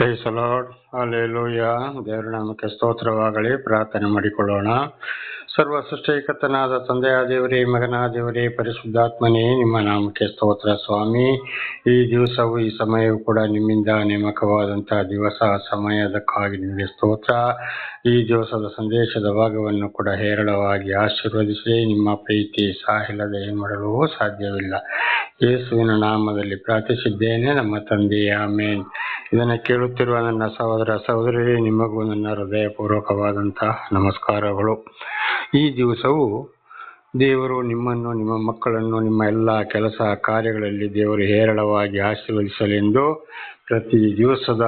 Price the lord. Hallelujah. ದೇವರ ನಾಮಕ್ಕೆ ಸ್ತೋತ್ರವಾಗಲಿ. ಪ್ರಾರ್ಥನೆ ಮಾಡಿಕೊಳ್ಳೋಣ. ಸರ್ವ ಸೃಷ್ಟಿಕರ್ತನಾದ ತಂದೆಯ ದೇವರೇ, ಮಗನ ದೇವರೇ, ಪರಿಶುದ್ಧಾತ್ಮನೇ, ನಿಮ್ಮ ನಾಮಕ್ಕೆ ಸ್ತೋತ್ರ ಸ್ವಾಮಿ. ಈ ದಿವಸವು ಈ ಸಮಯವು ಕೂಡ ನಿಮ್ಮಿಂದ ನೇಮಕವಾದಂತಹ ದಿವಸ, ಸಮಯದಕ್ಕಾಗಿ ನಿಮಗೆ ಸ್ತೋತ್ರ. ಈ ದಿವಸದ ಸಂದೇಶದ ಭಾಗವನ್ನು ಕೂಡ ಹೇರಳವಾಗಿ ಆಶೀರ್ವದಿಸಿ. ನಿಮ್ಮ ಪ್ರೀತಿ ಸಾಹಿಲ್ಲದೆ ಏನು ಮಾಡಲು ಸಾಧ್ಯವಿಲ್ಲ. ಯೇಸುವಿನ ನಾಮದಲ್ಲಿ ಪ್ರಾರ್ಥಿಸಿದ್ದೇನೆ ನಮ್ಮ ತಂದೆಯೇ, ಆಮೇನ್. ಇದನ್ನು ಕೇಳುತ್ತಿರುವ ನನ್ನ ಸಹೋದರ ಸಹೋದರಿ, ನಿಮಗೂ ನನ್ನ ಹೃದಯಪೂರ್ವಕವಾದಂತಹ ನಮಸ್ಕಾರಗಳು. ಈ ದಿವಸವು ದೇವರು ನಿಮ್ಮನ್ನು, ನಿಮ್ಮ ಮಕ್ಕಳನ್ನು, ನಿಮ್ಮ ಎಲ್ಲ ಕೆಲಸ ಕಾರ್ಯಗಳಲ್ಲಿ ದೇವರು ಹೇರಳವಾಗಿ ಆಶೀರ್ವದಿಸಲೆಂದು ಪ್ರತಿ ದಿವಸದ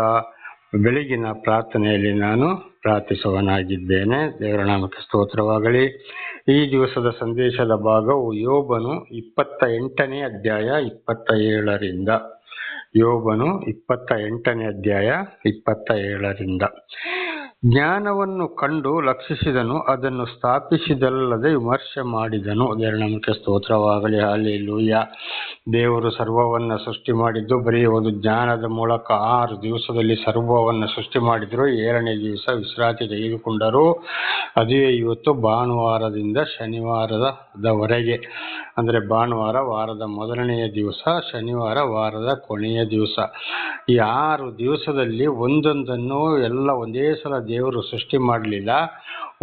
ಬೆಳಗಿನ ಪ್ರಾರ್ಥನೆಯಲ್ಲಿ ನಾನು ಪ್ರಾರ್ಥಿಸುವನಾಗಿದ್ದೇನೆ. ದೇವರ ನಾಮಕ್ಕೆ ಸ್ತೋತ್ರವಾಗಲಿ. ಈ ದಿವಸದ ಸಂದೇಶದ ಭಾಗವು ಯೋಬನು 28ನೇ ಅಧ್ಯಾಯ 27ರಿಂದ. ಯೋಬನು 28ನೇ ಅಧ್ಯಾಯ 27ರಿಂದ. ಜ್ಞಾನವನ್ನು ಕಂಡು ಲಕ್ಷಿಸಿದನು, ಅದನ್ನು ಸ್ಥಾಪಿಸಿದಲ್ಲದೆ ವಿಮರ್ಶೆ ಮಾಡಿದನು. ದೇವರ ನಾಮಕ್ಕೆ ಸ್ತೋತ್ರವಾಗಲಿ. ಹಲ್ಲೆಲೂಯಾ. ದೇವರು ಸರ್ವವನ್ನು ಸೃಷ್ಟಿ ಮಾಡಿದ್ದು ಬರೀ ಒಂದು ಜ್ಞಾನದ ಮೂಲಕ 6 ದಿವಸದಲ್ಲಿ ಸರ್ವವನ್ನು ಸೃಷ್ಟಿ ಮಾಡಿದ್ರು. 7ನೇ ದಿವಸ ವಿಶ್ರಾಂತಿ ತೆಗೆದುಕೊಂಡರು. ಅದೇ ಇವತ್ತು ಭಾನುವಾರದಿಂದ ಶನಿವಾರದವರೆಗೆ, ಅಂದರೆ ಭಾನುವಾರ ವಾರದ ಮೊದಲನೆಯ ದಿವಸ, ಶನಿವಾರ ವಾರದ ಕೊನೆಯ ದಿವಸ. ಈ 6 ದಿವಸದಲ್ಲಿ ಒಂದೊಂದನ್ನು ಎಲ್ಲ ಒಂದೇ ಸಲ ದೇವರು ಸೃಷ್ಟಿ ಮಾಡಲಿಲ್ಲ.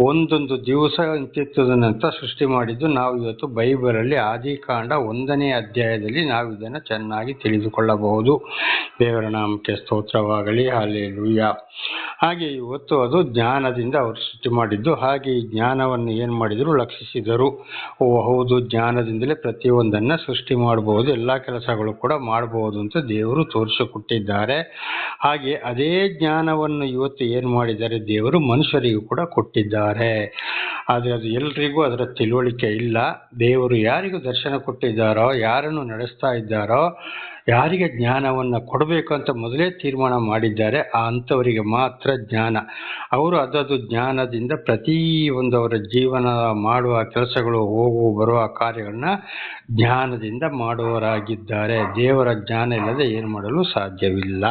ಒಂದೊಂದು ದಿವಸ ಇಂತಿಂತದನ್ನಂತ ಸೃಷ್ಟಿ ಮಾಡಿದ್ದು ನಾವು ಇವತ್ತು ಬೈಬಲಲ್ಲಿ ಆದಿಕಾಂಡ 1ನೇ ಅಧ್ಯಾಯದಲ್ಲಿ ನಾವು ಇದನ್ನು ಚೆನ್ನಾಗಿ ತಿಳಿದುಕೊಳ್ಳಬಹುದು. ದೇವರ ನಾಮಕ್ಕೆ ಸ್ತೋತ್ರವಾಗಲಿ. ಹಲ್ಲೆಲೂಯಾ. ಹಾಗೆ ಇವತ್ತು ಅದು ಜ್ಞಾನದಿಂದ ಅವರು ಸೃಷ್ಟಿ ಮಾಡಿದ್ದು. ಹಾಗೆ ಈ ಜ್ಞಾನವನ್ನು ಏನು ಮಾಡಿದರು? ಲಕ್ಷಿಸಿದರು. ಓ ಹೌದು, ಜ್ಞಾನದಿಂದಲೇ ಪ್ರತಿಯೊಂದನ್ನು ಸೃಷ್ಟಿ ಮಾಡಬಹುದು, ಎಲ್ಲ ಕೆಲಸಗಳು ಕೂಡ ಮಾಡಬಹುದು ಅಂತ ದೇವರು ತೋರಿಸಿಕೊಟ್ಟಿದ್ದಾರೆ. ಹಾಗೆ ಅದೇ ಜ್ಞಾನವನ್ನು ಇವತ್ತು ಏನು ಮಾಡಿದ್ದಾರೆ? ದೇವರು ಮನುಷ್ಯರಿಗೂ ಕೂಡ ಕೊಟ್ಟಿದ್ದಾರೆ. ಆದರೆ ಅದು ಎಲ್ರಿಗೂ ಅದರ ತಿಳುವಳಿಕೆ ಇಲ್ಲ. ದೇವರು ಯಾರಿಗೂ ದರ್ಶನ ಕೊಟ್ಟಿದ್ದಾರೋ, ಯಾರನ್ನು ನಡೆಸ್ತಾ ಇದ್ದಾರೋ, ಯಾರಿಗೆ ಜ್ಞಾನವನ್ನು ಕೊಡಬೇಕು ಅಂತ ಮೊದಲೇ ತೀರ್ಮಾನ ಮಾಡಿದ್ದಾರೆ, ಆ ಅಂಥವರಿಗೆ ಮಾತ್ರ ಜ್ಞಾನ. ಅವರು ಅದದು ಜ್ಞಾನದಿಂದ ಪ್ರತಿಯೊಂದು ಅವರ ಜೀವನ ಮಾಡುವ ಕೆಲಸಗಳು, ಹೋಗುವ ಬರುವ ಕಾರ್ಯಗಳನ್ನ ಜ್ಞಾನದಿಂದ ಮಾಡುವವರಾಗಿದ್ದಾರೆ. ದೇವರ ಜ್ಞಾನ ಇಲ್ಲದೆ ಏನು ಮಾಡಲು ಸಾಧ್ಯವಿಲ್ಲ.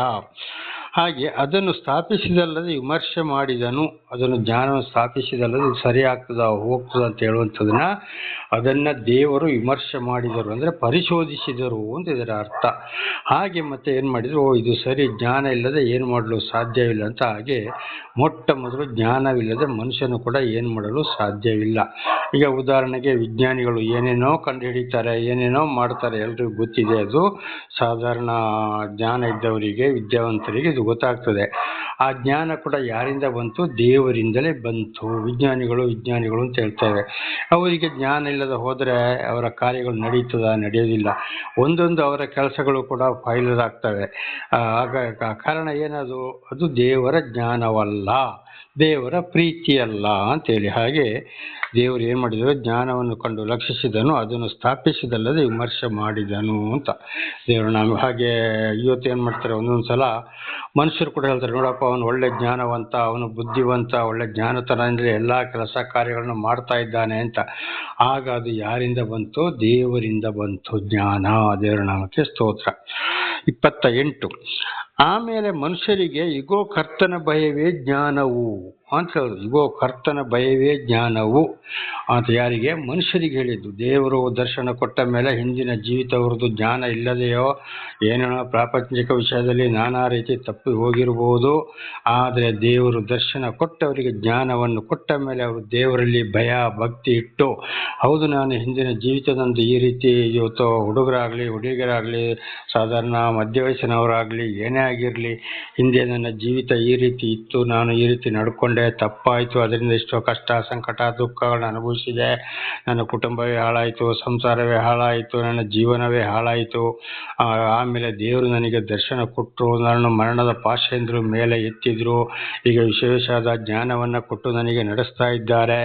ಹಾಗೆ ಅದನ್ನು ಸ್ಥಾಪಿಸಿದಲ್ಲದೆ ವಿಮರ್ಶೆ ಮಾಡಿದನು. ಅದನ್ನು ಜ್ಞಾನವನ್ನು ಸ್ಥಾಪಿಸಿದಲ್ಲದೆ ಇದು ಸರಿ ಆಗ್ತದ ಹೋಗ್ತದ ಅಂತ ಹೇಳುವಂಥದ್ದನ್ನ ಅದನ್ನು ದೇವರು ವಿಮರ್ಶೆ ಮಾಡಿದರು, ಅಂದರೆ ಪರಿಶೋಧಿಸಿದರು ಅಂತ ಇದರ ಅರ್ಥ. ಹಾಗೆ ಮತ್ತೆ ಏನು ಮಾಡಿದರು? ಇದು ಸರಿ, ಜ್ಞಾನ ಇಲ್ಲದೆ ಏನು ಮಾಡಲು ಸಾಧ್ಯವಿಲ್ಲ ಅಂತ. ಹಾಗೆ ಮೊಟ್ಟ ಮೊದಲು ಜ್ಞಾನವಿಲ್ಲದೆ ಮನುಷ್ಯನು ಕೂಡ ಏನು ಮಾಡಲು ಸಾಧ್ಯವಿಲ್ಲ. ಈಗ ಉದಾಹರಣೆಗೆ ವಿಜ್ಞಾನಿಗಳು ಏನೇನೋ ಕಂಡುಹಿಡಿತಾರೆ, ಏನೇನೋ ಮಾಡ್ತಾರೆ, ಎಲ್ರಿಗೂ ಗೊತ್ತಿದೆ. ಅದು ಸಾಧಾರಣ ಜ್ಞಾನ ಇದ್ದವರಿಗೆ, ವಿದ್ಯಾವಂತರಿಗೆ ಇದು ಗೊತ್ತಾಗ್ತದೆ. ಆ ಜ್ಞಾನ ಕೂಡ ಯಾರಿಂದ ಬಂತು? ದೇವರಿಂದಲೇ ಬಂತು. ವಿಜ್ಞಾನಿಗಳು ಅಂತ ಹೇಳ್ತೇವೆ. ಅವರಿಗೆ ಜ್ಞಾನ ಇಲ್ಲದೆ ಹೋದರೆ ಅವರ ಕಾರ್ಯಗಳು ನಡೆಯೋದಿಲ್ಲ. ಒಂದೊಂದು ಅವರ ಕೆಲಸಗಳು ಕೂಡ ಫೈಲರ್ ಆಗ್ತವೆ. ಆಗ ಕಾರಣ ಏನದು? ಅದು ದೇವರ ಜ್ಞಾನವಲ್ಲ, ದೇವರ ಪ್ರೀತಿಯಲ್ಲ ಅಂತೇಳಿ. ಹಾಗೆ ದೇವರು ಏನು ಮಾಡಿದರು? ಜ್ಞಾನವನ್ನು ಕಂಡು ಲಕ್ಷಿಸಿದನು, ಅದನ್ನು ಸ್ಥಾಪಿಸಿದಲ್ಲದೆ ವಿಮರ್ಶೆ ಮಾಡಿದನು ಅಂತ ದೇವರು. ನಾವು ಹಾಗೆ ಇವತ್ತು ಏನು ಮಾಡ್ತಾರೆ? ಒಂದೊಂದು ಸಲ ಮನುಷ್ಯರು ಕೂಡ ಹೇಳ್ತಾರೆ, ನೋಡಪ್ಪ ಅವನು ಒಳ್ಳೆ ಜ್ಞಾನವಂತ, ಅವನು ಬುದ್ಧಿವಂತ, ಒಳ್ಳೆ ಜ್ಞಾನತನದಿಂದಲೇ ಎಲ್ಲ ಕೆಲಸ ಕಾರ್ಯಗಳನ್ನು ಮಾಡ್ತಾ ಇದ್ದಾನೆ ಅಂತ. ಆಗ ಅದು ಯಾರಿಂದ ಬಂತು? ದೇವರಿಂದ ಬಂತು ಜ್ಞಾನ. ದೇವರ ನಾಮಕ್ಕೆ ಸ್ತೋತ್ರ. 28. ಆಮೇಲೆ ಮನುಷ್ಯರಿಗೆ ಇಗೋ ಕರ್ತನ ಭಯವೇ ಜ್ಞಾನವು ಅಂತ ಹೇಳಿದ್ರು. ಇಗೋ ಕರ್ತನ ಭಯವೇ ಜ್ಞಾನವು ಅಂತ ಯಾರಿಗೆ? ಮನುಷ್ಯರಿಗೆ ಹೇಳಿದ್ದು. ದೇವರು ದರ್ಶನ ಕೊಟ್ಟ ಮೇಲೆ ಹಿಂದಿನ ಜೀವಿತವ್ರದ್ದು ಜ್ಞಾನ ಇಲ್ಲದೆಯೋ ಏನೇನೋ ಪ್ರಾಪಂಚಿಕ ವಿಷಯದಲ್ಲಿ ನಾನಾ ರೀತಿ ತಪ್ಪಿ ಹೋಗಿರ್ಬೋದು. ಆದರೆ ದೇವರು ದರ್ಶನ ಕೊಟ್ಟವರಿಗೆ ಜ್ಞಾನವನ್ನು ಕೊಟ್ಟ ಮೇಲೆ ಅವರು ದೇವರಲ್ಲಿ ಭಯ ಭಕ್ತಿ ಇಟ್ಟು, ಹೌದು ನಾನು ಹಿಂದಿನ ಜೀವಿತದಂದು ಈ ರೀತಿ, ಇವತ್ತು ಹುಡುಗರಾಗಲಿ ಹುಡುಗಿಯರಾಗಲಿ, ಸಾಧಾರಣ ಮಧ್ಯ ವಯಸ್ಸಿನವರಾಗಲಿ, ಏನೇ ಆಗಿರಲಿ, ಹಿಂದೆ ನನ್ನ ಜೀವಿತ ಈ ರೀತಿ ಇತ್ತು, ನಾನು ಈ ರೀತಿ ನಡ್ಕೊಂಡೆ, ತಪ್ಪಾಯಿತು, ಅದರಿಂದ ಎಷ್ಟೋ ಕಷ್ಟ ಸಂಕಟ ದುಃಖಗಳನ್ನ ಅನುಭವಿಸಿದೆ, ನನ್ನ ಕುಟುಂಬವೇ ಹಾಳಾಯಿತು, ಸಂಸಾರವೇ ಹಾಳಾಯಿತು, ನನ್ನ ಜೀವನವೇ ಹಾಳಾಯಿತು. ಆಮೇಲೆ ದೇವರು ನನಗೆ ದರ್ಶನ ಕೊಟ್ಟರು, ನನ್ನ ಮರಣದ ಪಾಶೆಂದರು ಮೇಲೆ ಎತ್ತಿದ್ರು, ಈಗ ವಿಶೇಷವಾದ ಜ್ಞಾನವನ್ನು ಕೊಟ್ಟು ನನಗೆ ನಡೆಸ್ತಾ ಇದ್ದಾರೆ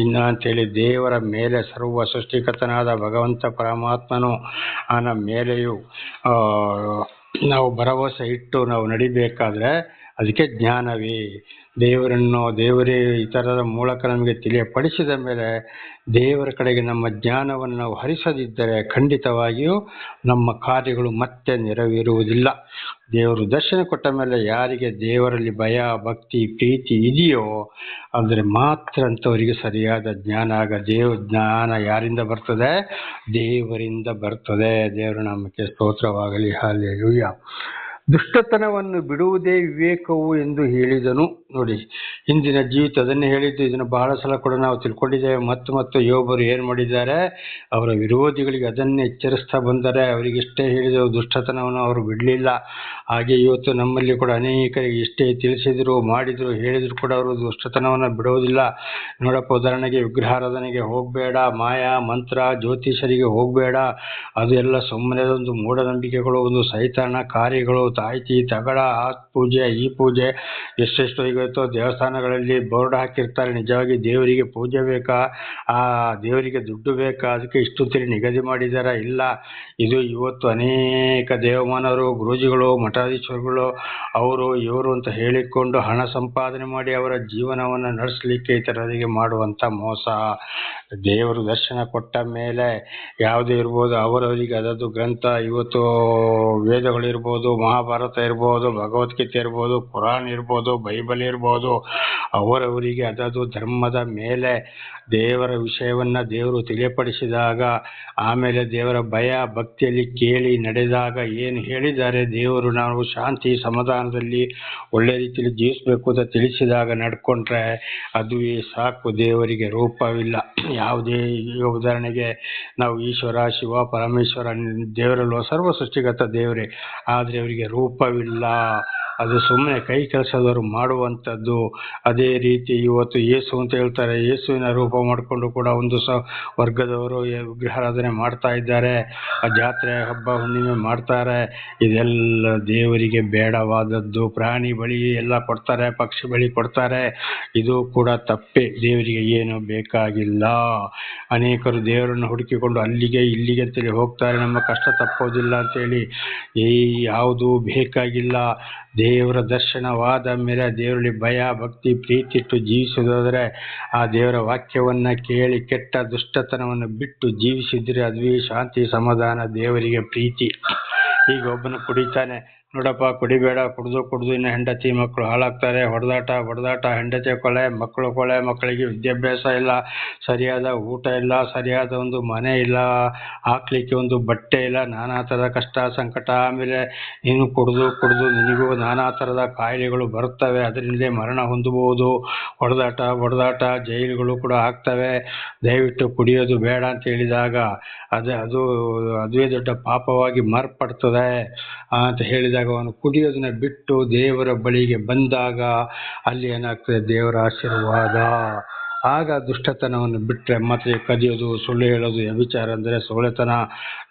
ಇನ್ನು ಅಂತೇಳಿ ದೇವರ ಮೇಲೆ, ಸರ್ವ ಸೃಷ್ಟಿಕರ್ತನಾದ ಭಗವಂತ ಪರಮಾತ್ಮನು ಆನ ಮೇಲೆಯೂ ನಾವು ಭರವಸೆ ಇಟ್ಟು ನಾವು ನಡಿಬೇಕಾದ್ರೆ ಅದಕ್ಕೆ ಜ್ಞಾನವೇ ದೇವರೇ ಇತರರ ಮೂಲಕ ನಮಗೆ ತಿಳಿಯಪಡಿಸಿದ ಮೇಲೆ ದೇವರ ಕಡೆಗೆ ನಮ್ಮ ಜ್ಞಾನವನ್ನು ನಾವು ಹರಿಸದಿದ್ದರೆ ಖಂಡಿತವಾಗಿಯೂ ನಮ್ಮ ಕಾರ್ಯಗಳು ಮತ್ತೆ ನೆರವೇರುವುದಿಲ್ಲ. ದೇವರು ದರ್ಶನ ಕೊಟ್ಟ ಮೇಲೆ ಯಾರಿಗೆ ದೇವರಲ್ಲಿ ಭಯ, ಭಕ್ತಿ, ಪ್ರೀತಿ ಇದೆಯೋ ಅಂದರೆ ಮಾತ್ರ ಅಂಥವರಿಗೆ ಸರಿಯಾದ ಜ್ಞಾನ. ಆಗ ಜ್ಞಾನ ಯಾರಿಂದ ಬರ್ತದೆ? ದೇವರಿಂದ ಬರ್ತದೆ. ದೇವರ ನಾಮಕ್ಕೆ ಸ್ತೋತ್ರವಾಗಲಿ. ಹಲ್ಲೆಲೂಯಾ. ದುಷ್ಟತನವನ್ನು ಬಿಡುವುದೇ ವಿವೇಕವು ಎಂದು ಹೇಳಿದನು. ನೋಡಿ, ಹಿಂದಿನ ಜೀವಿತ ಅದನ್ನೇ ಹೇಳಿದ್ದು. ಇದನ್ನು ಬಹಳ ಸಲ ಕೂಡ ನಾವು ತಿಳ್ಕೊಂಡಿದ್ದೇವೆ. ಮತ್ತು ಯೋಬರು ಏನು ಮಾಡಿದ್ದಾರೆ? ಅವರ ವಿರೋಧಿಗಳಿಗೆ ಅದನ್ನೇ ಎಚ್ಚರಿಸ್ತಾ ಬಂದರೆ ಅವರಿಗಿಷ್ಟೇ ಹೇಳಿದರು, ದುಷ್ಟತನವನ್ನು ಅವರು ಬಿಡಲಿಲ್ಲ. ಹಾಗೆ ಇವತ್ತು ನಮ್ಮಲ್ಲಿ ಕೂಡ ಅನೇಕರಿಗೆ ಇಷ್ಟೇ ತಿಳಿಸಿದರು, ಮಾಡಿದರು, ಹೇಳಿದ್ರು ಕೂಡ ಅವರು ದುಷ್ಟತನವನ್ನು ಬಿಡೋದಿಲ್ಲ. ನೋಡಪ್ಪ, ಉದಾಹರಣೆಗೆ ವಿಗ್ರಹಾರಾಧನೆಗೆ ಹೋಗಬೇಡ, ಮಾಯಾ ಮಂತ್ರ ಜ್ಯೋತಿಷರಿಗೆ ಹೋಗಬೇಡ, ಅದು ಎಲ್ಲ ಸುಮ್ಮನೆ ಒಂದು ಮೂಢನಂಬಿಕೆಗಳು, ಒಂದು ಸೈತಾನ ಕಾರ್ಯಗಳು, ತಾಯ್ತಿ ತಗಳ, ಆ ಪೂಜೆ ಈ ಪೂಜೆ, ಎಷ್ಟೆಷ್ಟು ಇವತ್ತು ದೇವಸ್ಥಾನಗಳಲ್ಲಿ ಬೋರ್ಡ್ ಹಾಕಿರ್ತಾರೆ. ನಿಜವಾಗಿ ದೇವರಿಗೆ ಪೂಜೆ ಬೇಕಾ? ಆ ದೇವರಿಗೆ ದುಡ್ಡು ಬೇಕಾ? ಅದಕ್ಕೆ ಇಷ್ಟು ತಿಳಿ ನಿಗದಿ ಮಾಡಿದಾರ? ಇಲ್ಲ. ಇದು ಇವತ್ತು ಅನೇಕ ದೇವಮಾನವರು, ಗುರೂಜಿಗಳು, ಮಠಾಧೀಶ್ವರಗಳು ಅವರು ಇವರು ಅಂತ ಹೇಳಿಕೊಂಡು ಹಣ ಸಂಪಾದನೆ ಮಾಡಿ ಅವರ ಜೀವನವನ್ನು ನಡೆಸಲಿಕ್ಕೆ ಇತರರಿಗೆ ಮಾಡುವಂಥ ಮೋಸ. ದೇವರು ದರ್ಶನ ಕೊಟ್ಟ ಮೇಲೆ ಯಾವುದೇ ಇರ್ಬೋದು, ಅವರವರಿಗೆ ಅದದು ಗ್ರಂಥ, ಇವತ್ತು ವೇದಗಳಿರ್ಬೋದು, ಮಹಾಭಾರತ ಇರ್ಬೋದು, ಭಗವದ್ಗೀತೆ ಇರ್ಬೋದು, ಕುರಾನ್ ಇರ್ಬೋದು, ಬೈಬಲ್ ಇರ್ಬೋದು, ಅವರವರಿಗೆ ಅದದು ಧರ್ಮದ ಮೇಲೆ ದೇವರ ವಿಷಯವನ್ನು ದೇವರು ತಿಳಿಯಪಡಿಸಿದಾಗ, ಆಮೇಲೆ ದೇವರ ಭಯ ಭಕ್ತಿಯಲ್ಲಿ ಕೇಳಿ ನಡೆದಾಗ ಏನು ಹೇಳಿದ್ದಾರೆ ದೇವರು, ನಾವು ಶಾಂತಿ ಸಮಾಧಾನದಲ್ಲಿ ಒಳ್ಳೆ ರೀತಿಯಲ್ಲಿ ಜೀವಿಸಬೇಕು ಅಂತ ತಿಳಿಸಿದಾಗ ನಡ್ಕೊಂಡ್ರೆ ಅದುವೇ ಸಾಕು. ದೇವರಿಗೆ ರೂಪವಿಲ್ಲ. ಯಾವುದೇ ಈಗ ಉದಾಹರಣೆಗೆ ನಾವು ಈಶ್ವರ, ಶಿವ, ಪರಮೇಶ್ವರ ದೇವರಲ್ಲೋ ಸರ್ವ ಸೃಷ್ಟಿಗತ ದೇವರೇ, ಆದರೆ ಅವರಿಗೆ ರೂಪವಿಲ್ಲ. ಅದು ಸುಮ್ಮನೆ ಕೈ ಕೆಲಸದವರು ಮಾಡುವಂಥದ್ದು. ಅದೇ ರೀತಿ ಇವತ್ತು ಯೇಸು ಅಂತ ಹೇಳ್ತಾರೆ, ಯೇಸುವಿನ ರೂಪ ಮಾಡಿಕೊಂಡು ಕೂಡ ಒಂದು ವರ್ಗದವರು ವಿಗ್ರಹಾರಾಧನೆ ಮಾಡ್ತಾ ಇದ್ದಾರೆ, ಜಾತ್ರೆ ಹಬ್ಬ ಹುಣ್ಣಿಮೆ ಮಾಡ್ತಾರೆ. ಇದೆಲ್ಲ ದೇವರಿಗೆ ಬೇಡವಾದದ್ದು. ಪ್ರಾಣಿ ಬಳಿ ಎಲ್ಲ ಕೊಡ್ತಾರೆ, ಪಕ್ಷಿ ಬಳಿ ಕೊಡ್ತಾರೆ, ಇದು ಕೂಡ ತಪ್ಪೆ. ದೇವರಿಗೆ ಏನು ಬೇಕಾಗಿಲ್ಲ. ಅನೇಕರು ದೇವರನ್ನು ಹುಡುಕಿಕೊಂಡು ಅಲ್ಲಿಗೆ ಇಲ್ಲಿಗೆ ಅಂತೇಳಿ ಹೋಗ್ತಾರೆ, ನಮ್ಮ ಕಷ್ಟ ತಪ್ಪೋದಿಲ್ಲ ಅಂತೇಳಿ. ಯಾವುದು ಬೇಕಾಗಿಲ್ಲ. ದೇವರ ದರ್ಶನವಾದ ಮೇಲೆ ದೇವರಲ್ಲಿ ಭಯ ಭಕ್ತಿ ಪ್ರೀತಿ ಇಟ್ಟು ಜೀವಿಸುವುದಾದರೆ, ಆ ದೇವರ ವಾಕ್ಯವನ್ನು ಕೇಳಿ ಕೆಟ್ಟ ದುಷ್ಟತನವನ್ನು ಬಿಟ್ಟು ಜೀವಿಸಿದರೆ ಅದುವೇ ಶಾಂತಿ ಸಮಾಧಾನ, ದೇವರಿಗೆ ಪ್ರೀತಿ. ಈಗ ಒಬ್ಬನು ಕುಡಿತಾನೆ, ನೋಡಪ್ಪ ಕುಡಿಬೇಡ, ಕುಡಿದು ಇನ್ನು ಹೆಂಡತಿ ಮಕ್ಕಳು ಹಾಳಾಗ್ತಾರೆ, ಹೊಡೆದಾಟ, ಹೆಂಡತಿ ಕೊಲೆ, ಮಕ್ಕಳು ಕೊಲೆ, ಮಕ್ಕಳಿಗೆ ವಿದ್ಯಾಭ್ಯಾಸ ಇಲ್ಲ, ಸರಿಯಾದ ಊಟ ಇಲ್ಲ, ಸರಿಯಾದ ಒಂದು ಮನೆ ಇಲ್ಲ, ಹಾಕ್ಲಿಕ್ಕೆ ಒಂದು ಬಟ್ಟೆ ಇಲ್ಲ, ನಾನಾ ಥರದ ಕಷ್ಟ ಸಂಕಟ. ಆಮೇಲೆ ನೀನು ಕುಡಿದು ನಿನಗೂ ನಾನಾ ಥರದ ಕಾಯಿಲೆಗಳು ಬರುತ್ತವೆ, ಅದರಿಂದಲೇ ಮರಣ ಹೊಂದಬಹುದು. ಹೊಡೆದಾಟ ಜೈಲುಗಳು ಕೂಡ ಆಗ್ತವೆ. ದಯವಿಟ್ಟು ಕುಡಿಯೋದು ಬೇಡ ಅಂತ ಹೇಳಿದಾಗ ಅದುವೇ ದೊಡ್ಡ ಪಾಪವಾಗಿ ಮಾರ್ಪಡ್ತದೆ ಅಂತ ಹೇಳಿದಾಗ ಅವನು ಕುಡಿಯೋದನ್ನ ಬಿಟ್ಟು ದೇವರ ಬಳಿಗೆ ಬಂದಾಗ ಅಲ್ಲಿ ಏನಾಗ್ತದೆ? ದೇವರ ಆಶೀರ್ವಾದ. ಆಗ ದುಷ್ಟತನವನ್ನು ಬಿಟ್ಟರೆ ಮತ್ತೆ ಕದಿಯೋದು, ಸುಳ್ಳು ಹೇಳೋದು, ವ್ಯಭಿಚಾರ ಅಂದರೆ ಸೊಳ್ಳೆತನ,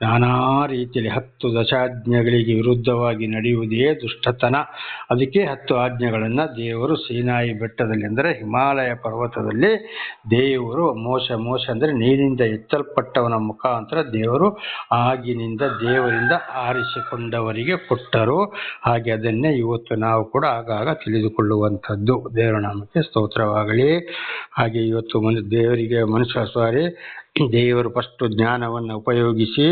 ನಾನಾ ರೀತಿಯಲ್ಲಿ 10 ದಶಾಜ್ಞೆಗಳಿಗೆ ವಿರುದ್ಧವಾಗಿ ನಡೆಯುವುದೇ ದುಷ್ಟತನ. ಅದಕ್ಕೆ 10 ಆಜ್ಞೆಗಳನ್ನು ದೇವರು ಸೀನಾಯಿ ಬೆಟ್ಟದಲ್ಲಿ ಅಂದರೆ ಹಿಮಾಲಯ ಪರ್ವತದಲ್ಲಿ ದೇವರು ಮೋಶ ಅಂದರೆ ನೀರಿನಿಂದ ಎತ್ತಲ್ಪಟ್ಟವನ ಮುಖಾಂತರ ದೇವರು ಆಗಿನಿಂದ ದೇವರಿಂದ ಆರಿಸಿಕೊಂಡವರಿಗೆ ಕೊಟ್ಟರು. ಹಾಗೆ ಅದನ್ನೇ ಇವತ್ತು ನಾವು ಕೂಡ ಆಗಾಗ ತಿಳಿದುಕೊಳ್ಳುವಂಥದ್ದು. ದೇವರ ನಾಮಕ್ಕೆ ಸ್ತೋತ್ರವಾಗಲಿ. ಹಾಗೆ ಇವತ್ತು ದೇವರು ಫಸ್ಟ್ ಜ್ಞಾನವನ್ನು ಉಪಯೋಗಿಸಿ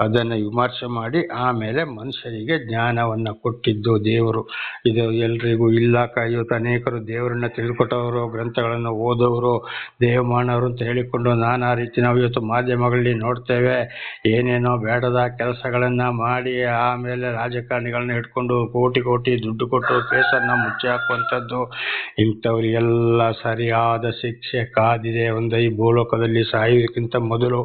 ಅದನ್ನು ವಿಮರ್ಶೆ ಮಾಡಿ ಆಮೇಲೆ ಮನುಷ್ಯರಿಗೆ ಜ್ಞಾನವನ್ನು ಕೊಟ್ಟಿದ್ದು ದೇವರು. ಇದು ಎಲ್ರಿಗೂ ಇಲ್ಲ. ಇವತ್ತು ಅನೇಕರು ದೇವರನ್ನ ತಿಳ್ಕೊಟ್ಟವರು, ಗ್ರಂಥಗಳನ್ನು ಓದೋರು, ದೇವಮಾನವರು ಅಂತ ಹೇಳಿಕೊಂಡು ನಾನಾ ರೀತಿ ನಾವು ಇವತ್ತು ಮಾಧ್ಯಮಗಳಲ್ಲಿ ನೋಡ್ತೇವೆ. ಏನೇನೋ ಬೇಡದ ಕೆಲಸಗಳನ್ನು ಮಾಡಿ ಆಮೇಲೆ ರಾಜಕಾರಣಿಗಳನ್ನ ಇಟ್ಕೊಂಡು ಕೋಟಿ ದುಡ್ಡು ಕೊಟ್ಟು ಕೇಸನ್ನು ಮುಚ್ಚಿ ಹಾಕುವಂಥದ್ದು. ಇಂಥವರಿಗೆಲ್ಲ ಸರಿಯಾದ ಶಿಕ್ಷೆ ಕಾದಿದೆ. ಈ ಭೂಲೋಕದಲ್ಲಿ ಸಾಯುವುದಕ್ಕಿಂತ ಮೊದಲು,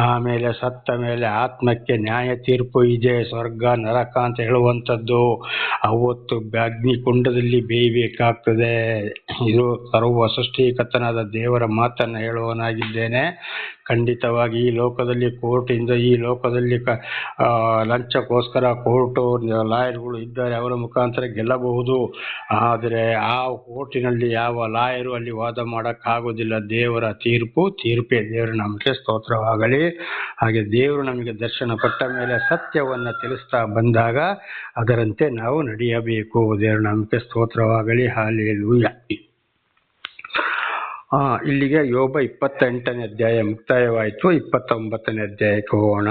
ಆಮೇಲೆ ಸತ್ತ ಮೇಲೆ ಆತ್ಮಕ್ಕೆ ನ್ಯಾಯ ತೀರ್ಪು ಇದೆ, ಸ್ವರ್ಗ ನರಕ ಅಂತ ಹೇಳುವಂಥದ್ದು. ಅವತ್ತು ಅಗ್ನಿಕುಂಡದಲ್ಲಿ ಬೇಯಬೇಕಾಗ್ತದೆ. ಇದು ಸರ್ವ ಸೃಷ್ಟಿಕರ್ತನಾದ ದೇವರ ಮಾತನ್ನು ಹೇಳುವನಾಗಿದ್ದೇನೆ. ಖಂಡಿತವಾಗಿ ಈ ಲೋಕದಲ್ಲಿ ಈ ಲೋಕದಲ್ಲಿ ಲಂಚಕ್ಕೋಸ್ಕರ ಲಾಯರ್ಗಳು ಇದ್ದಾರೆ, ಅವರ ಮುಖಾಂತರ ಗೆಲ್ಲಬಹುದು. ಆದರೆ ಆ ಕೋರ್ಟಿನಲ್ಲಿ ಯಾವ ಲಾಯರು ಅಲ್ಲಿ ವಾದ ಮಾಡೋಕ್ಕಾಗೋದಿಲ್ಲ. ದೇವರ ತೀರ್ಪೇ. ದೇವರ ನಾಮ ನಾಮಕ್ಕೆ ಸ್ತೋತ್ರವಾಗಲಿ. ಹಾಗೆ ದೇವರು ನಮಗೆ ದರ್ಶನ ಕೊಟ್ಟ ಮೇಲೆ ಸತ್ಯವನ್ನು ತಿಳಿಸ್ತಾ ಬಂದಾಗ ಅದರಂತೆ ನಾವು ನಡೆಯಬೇಕು. ದೇವರ ನಾಮಕ್ಕೆ ಸ್ತೋತ್ರವಾಗಲಿ. ಹಲ್ಲೆಲೂಯಾ. ಇಲ್ಲಿಗೆ ಯೋಬ 28ನೇ ಅಧ್ಯಾಯ ಮುಕ್ತಾಯವಾಯಿತು. 29ನೇ ಅಧ್ಯಾಯಕ್ಕೆ ಹೋಗೋಣ.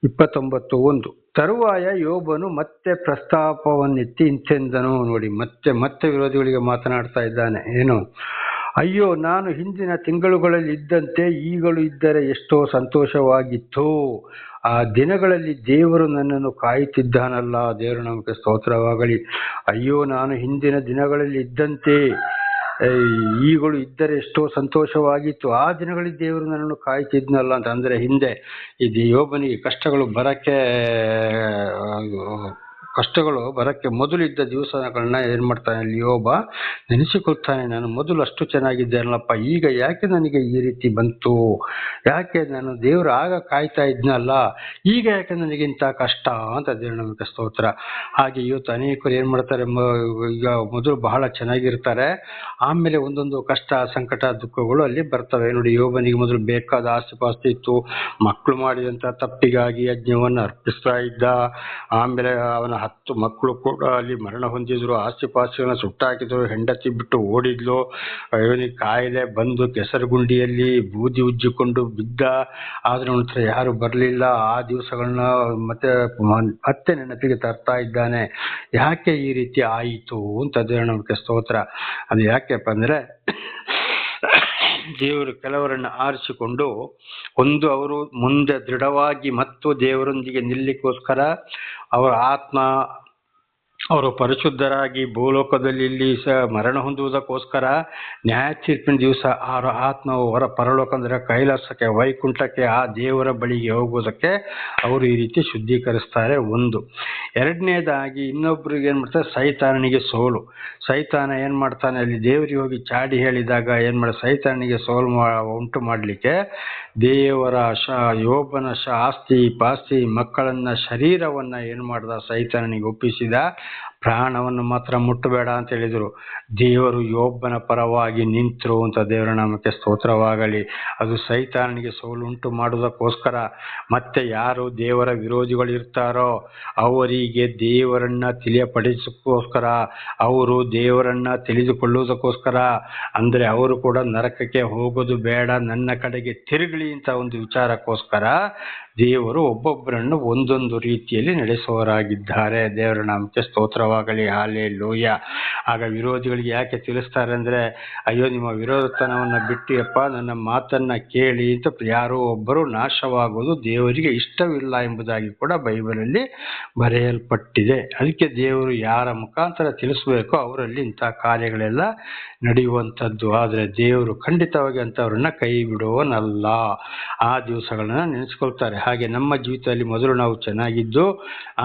29:1. ತರುವಾಯ ಯೋಬನು ಮತ್ತೆ ಪ್ರಸ್ತಾಪವನ್ನೆತ್ತಿ ಇಂತೆಂದನು. ನೋಡಿ, ಮತ್ತೆ ವಿರೋಧಿಗಳಿಗೆ ಮಾತನಾಡ್ತಾ ಇದ್ದಾನೆ. ಏನು? ಅಯ್ಯೋ, ನಾನು ಹಿಂದಿನ ತಿಂಗಳುಗಳಲ್ಲಿ ಇದ್ದಂತೆ ಈಗಲೂ ಇದ್ದರೆ ಎಷ್ಟೋ ಸಂತೋಷವಾಗಿತ್ತು. ಆ ದಿನಗಳಲ್ಲಿ ದೇವರು ನನ್ನನ್ನು ಕಾಯುತ್ತಿದ್ದಾನಲ್ಲ. ದೇವರು ನಮಗೆ ಸ್ತೋತ್ರವಾಗಲಿ. ಅಯ್ಯೋ, ನಾನು ಹಿಂದಿನ ದಿನಗಳಲ್ಲಿ ಇದ್ದಂತೆ ಈಗಲೂ ಇದ್ದರೆ ಎಷ್ಟೋ ಸಂತೋಷವಾಗಿತ್ತು. ಆ ದಿನಗಳಲ್ಲಿ ದೇವರು ನನ್ನನ್ನು ಕಾಯ್ತಿದ್ನಲ್ಲ ಅಂತ. ಅಂದರೆ ಹಿಂದೆ ಇದು ಯೋಬನಿಗೆ ಕಷ್ಟಗಳು ಬರಕ್ಕೆ ಮೊದಲಿದ್ದ ದಿವಸಗಳನ್ನ ಏನು ಮಾಡ್ತಾನೆ ಅಲ್ಲಿ ಯೋಬ ನೆನೆಸಿಕೊಳ್ತಾನೆ. ನಾನು ಮೊದಲು ಅಷ್ಟು ಚೆನ್ನಾಗಿದ್ದೇನಲ್ಲಪ್ಪ, ಈಗ ಯಾಕೆ ನನಗೆ ಈ ರೀತಿ ಬಂತು? ಯಾಕೆ ನಾನು ದೇವರು ಆಗ ಕಾಯ್ತಾ ಇದ್ನಲ್ಲ, ಈಗ ಯಾಕೆ ನನಗಿಂತ ಕಷ್ಟ ಅಂತ ದೇವರು ನಮಗೆ ಸ್ತೋತ್ರ. ಹಾಗೆ ಇವತ್ತು ಅನೇಕರು ಏನು ಮಾಡ್ತಾರೆ, ಈಗ ಮೊದಲು ಬಹಳ ಚೆನ್ನಾಗಿರ್ತಾರೆ, ಆಮೇಲೆ ಒಂದೊಂದು ಕಷ್ಟ, ಸಂಕಟ, ದುಃಖಗಳು ಅಲ್ಲಿ ಬರ್ತವೆ. ನೋಡಿ, ಯೋಬನಿಗೆ ಮೊದಲು ಬೇಕಾದ ಆಸ್ತಿ ಇತ್ತು. ಮಕ್ಕಳು ಮಾಡಿದಂಥ ತಪ್ಪಿಗಾಗಿ ಯಜ್ಞವನ್ನು ಅರ್ಪಿಸ್ತಾ ಇದ್ದ. ಆಮೇಲೆ ಅವನ 10 ಮಕ್ಕಳು ಕೂಡ ಅಲ್ಲಿ ಮರಣ ಹೊಂದಿದ್ರು. ಆಸ್ತಿಪಾಸ್ತಿಗಳನ್ನ ಸುಟ್ಟಾಕಿದ್ರು. ಹೆಂಡತಿ ಬಿಟ್ಟು ಓಡಿದ್ಲು. ಇವನಿಗೆ ಕಾಯಿಲೆ ಬಂದು ಕೆಸರುಗುಂಡಿಯಲ್ಲಿ ಬೂದಿ ಉಜ್ಜಿಕೊಂಡು ಬಿದ್ದ. ಆದ್ರೆ ಅವನ ಹತ್ರ ಯಾರು ಬರಲಿಲ್ಲ. ಆ ದಿವಸಗಳನ್ನ ಮತ್ತೆ ನೆನಪಿಗೆ ತರ್ತಾ ಇದ್ದಾನೆ. ಯಾಕೆ ಈ ರೀತಿ ಆಯಿತು ಅಂತ ದೇವರ ನಮಗೆ ಸ್ತೋತ್ರ. ಅದು ಯಾಕೆಪ್ಪ ಅಂದ್ರೆ, ದೇವರು ಕೆಲವರನ್ನು ಆರಿಸಿಕೊಂಡು ಅವರು ಮುಂದೆ ದೃಢವಾಗಿ ಮತ್ತು ದೇವರೊಂದಿಗೆ ನಿಲ್ಲಿಕ್ಕೋಸ್ಕರ ಅವರು ಪರಿಶುದ್ಧರಾಗಿ ಭೂಲೋಕದಲ್ಲಿ ಇಲ್ಲಿ ಮರಣ ಹೊಂದುವುದಕ್ಕೋಸ್ಕರ ನ್ಯಾಯ ತೀರ್ಪಿನ ದಿವಸ ಅವರ ಆತ್ಮವು ಪರಲೋಕ ಅಂದ್ರೆ ಕೈಲಾಸಕ್ಕೆ, ವೈಕುಂಠಕ್ಕೆ, ಆ ದೇವರ ಬಳಿಗೆ ಹೋಗುವುದಕ್ಕೆ ಅವರು ಈ ರೀತಿ ಶುದ್ಧೀಕರಿಸ್ತಾರೆ. ಒಂದು. ಎರಡನೇದಾಗಿ ಇನ್ನೊಬ್ರಿಗೆ ಏನ್ ಮಾಡ್ತಾರೆ, ಸೈತಾನನಿಗೆ ಸೋಲು. ಸೈತಾನ ಏನ್ ಮಾಡ್ತಾನೆ, ಅಲ್ಲಿ ದೇವರಿಗೆ ಹೋಗಿ ಚಾಡಿ ಹೇಳಿದಾಗ ಏನ್ ಮಾಡ, ಸೈತಾನನಿಗೆ ಸೋಲು ಉಂಟು ಮಾಡ್ಲಿಕ್ಕೆ ದೇವರ ಯೋಬನ ಆಸ್ತಿ ಪಾಸ್ತಿ ಮಕ್ಕಳನ್ನ ಶರೀರವನ್ನ ಏನ್ ಮಾಡ್ದ, ಸೈತಾನನಿಗೆ ಒಪ್ಪಿಸಿದ. ಪ್ರಾಣವನ್ನು ಮಾತ್ರ ಮುಟ್ಟಬೇಡ ಅಂತ ಹೇಳಿದ್ರು. ದೇವರು ಯೋಬನ ಪರವಾಗಿ ನಿಂತರು ಅಂತ ದೇವರ ನಾಮಕ್ಕೆ ಸ್ತೋತ್ರವಾಗಲಿ. ಅದು ಸೈತಾನನಿಗೆ ಸೋಲು ಉಂಟು ಮಾಡುವುದಕ್ಕೋಸ್ಕರ. ಮತ್ತೆ ಯಾರು ದೇವರ ವಿರೋಧಿಗಳು ಇರ್ತಾರೋ ಅವರಿಗೆ ದೇವರನ್ನ ತಿಳಿಯಪಡಿಸೋಕ್ಕೋಸ್ಕರ, ಅವರು ದೇವರನ್ನ ತಿಳಿದುಕೊಳ್ಳುವುದಕ್ಕೋಸ್ಕರ, ಅಂದ್ರೆ ಅವರು ಕೂಡ ನರಕಕ್ಕೆ ಹೋಗೋದು ಬೇಡ, ನನ್ನ ಕಡೆಗೆ ತಿರುಗಲಿ ಅಂತ ಒಂದು ವಿಚಾರಕ್ಕೋಸ್ಕರ ದೇವರು ಒಬ್ಬೊಬ್ಬರನ್ನು ಒಂದೊಂದು ರೀತಿಯಲ್ಲಿ ನಡೆಸುವವರಾಗಿದ್ದಾರೆ. ದೇವರ ನಾಮಕ್ಕೆ ಸ್ತೋತ್ರವಾಗಲಿ. ಹಲ್ಲೆಲೂಯಾ. ಆಗ ವಿರೋಧಿಗಳಿಗೆ ಯಾಕೆ ತಿಳಿಸ್ತಾರೆ ಅಂದ್ರೆ, ಅಯ್ಯೋ, ನಿಮ್ಮ ವಿರೋಧತನವನ್ನ ಬಿಟ್ಟಿಯಪ್ಪ, ನನ್ನ ಮಾತನ್ನ ಕೇಳಿ ಅಂತ ಯಾರೋ ಒಬ್ಬರು ನಾಶವಾಗುವುದು ದೇವರಿಗೆ ಇಷ್ಟವಿಲ್ಲ ಎಂಬುದಾಗಿ ಕೂಡ ಬೈಬಲಲ್ಲಿ ಬರೆಯಲ್ಪಟ್ಟಿದೆ. ಅದಕ್ಕೆ ದೇವರು ಯಾರ ಮುಖಾಂತರ ತಿಳಿಸ್ಬೇಕೋ ಅವರಲ್ಲಿ ಇಂಥ ಕಾರ್ಯಗಳೆಲ್ಲ ನಡೆಯುವಂಥದ್ದು. ಆದರೆ ದೇವರು ಖಂಡಿತವಾಗಿ ಅಂಥವ್ರನ್ನ ಕೈ ಬಿಡುವನಲ್ಲ. ಆ ದಿವಸಗಳನ್ನ ನೆನೆಸ್ಕೊಳ್ತಾರೆ. ಹಾಗೆ ನಮ್ಮ ಜೀವಿತದಲ್ಲಿ ಮೊದಲು ನಾವು ಚೆನ್ನಾಗಿದ್ದು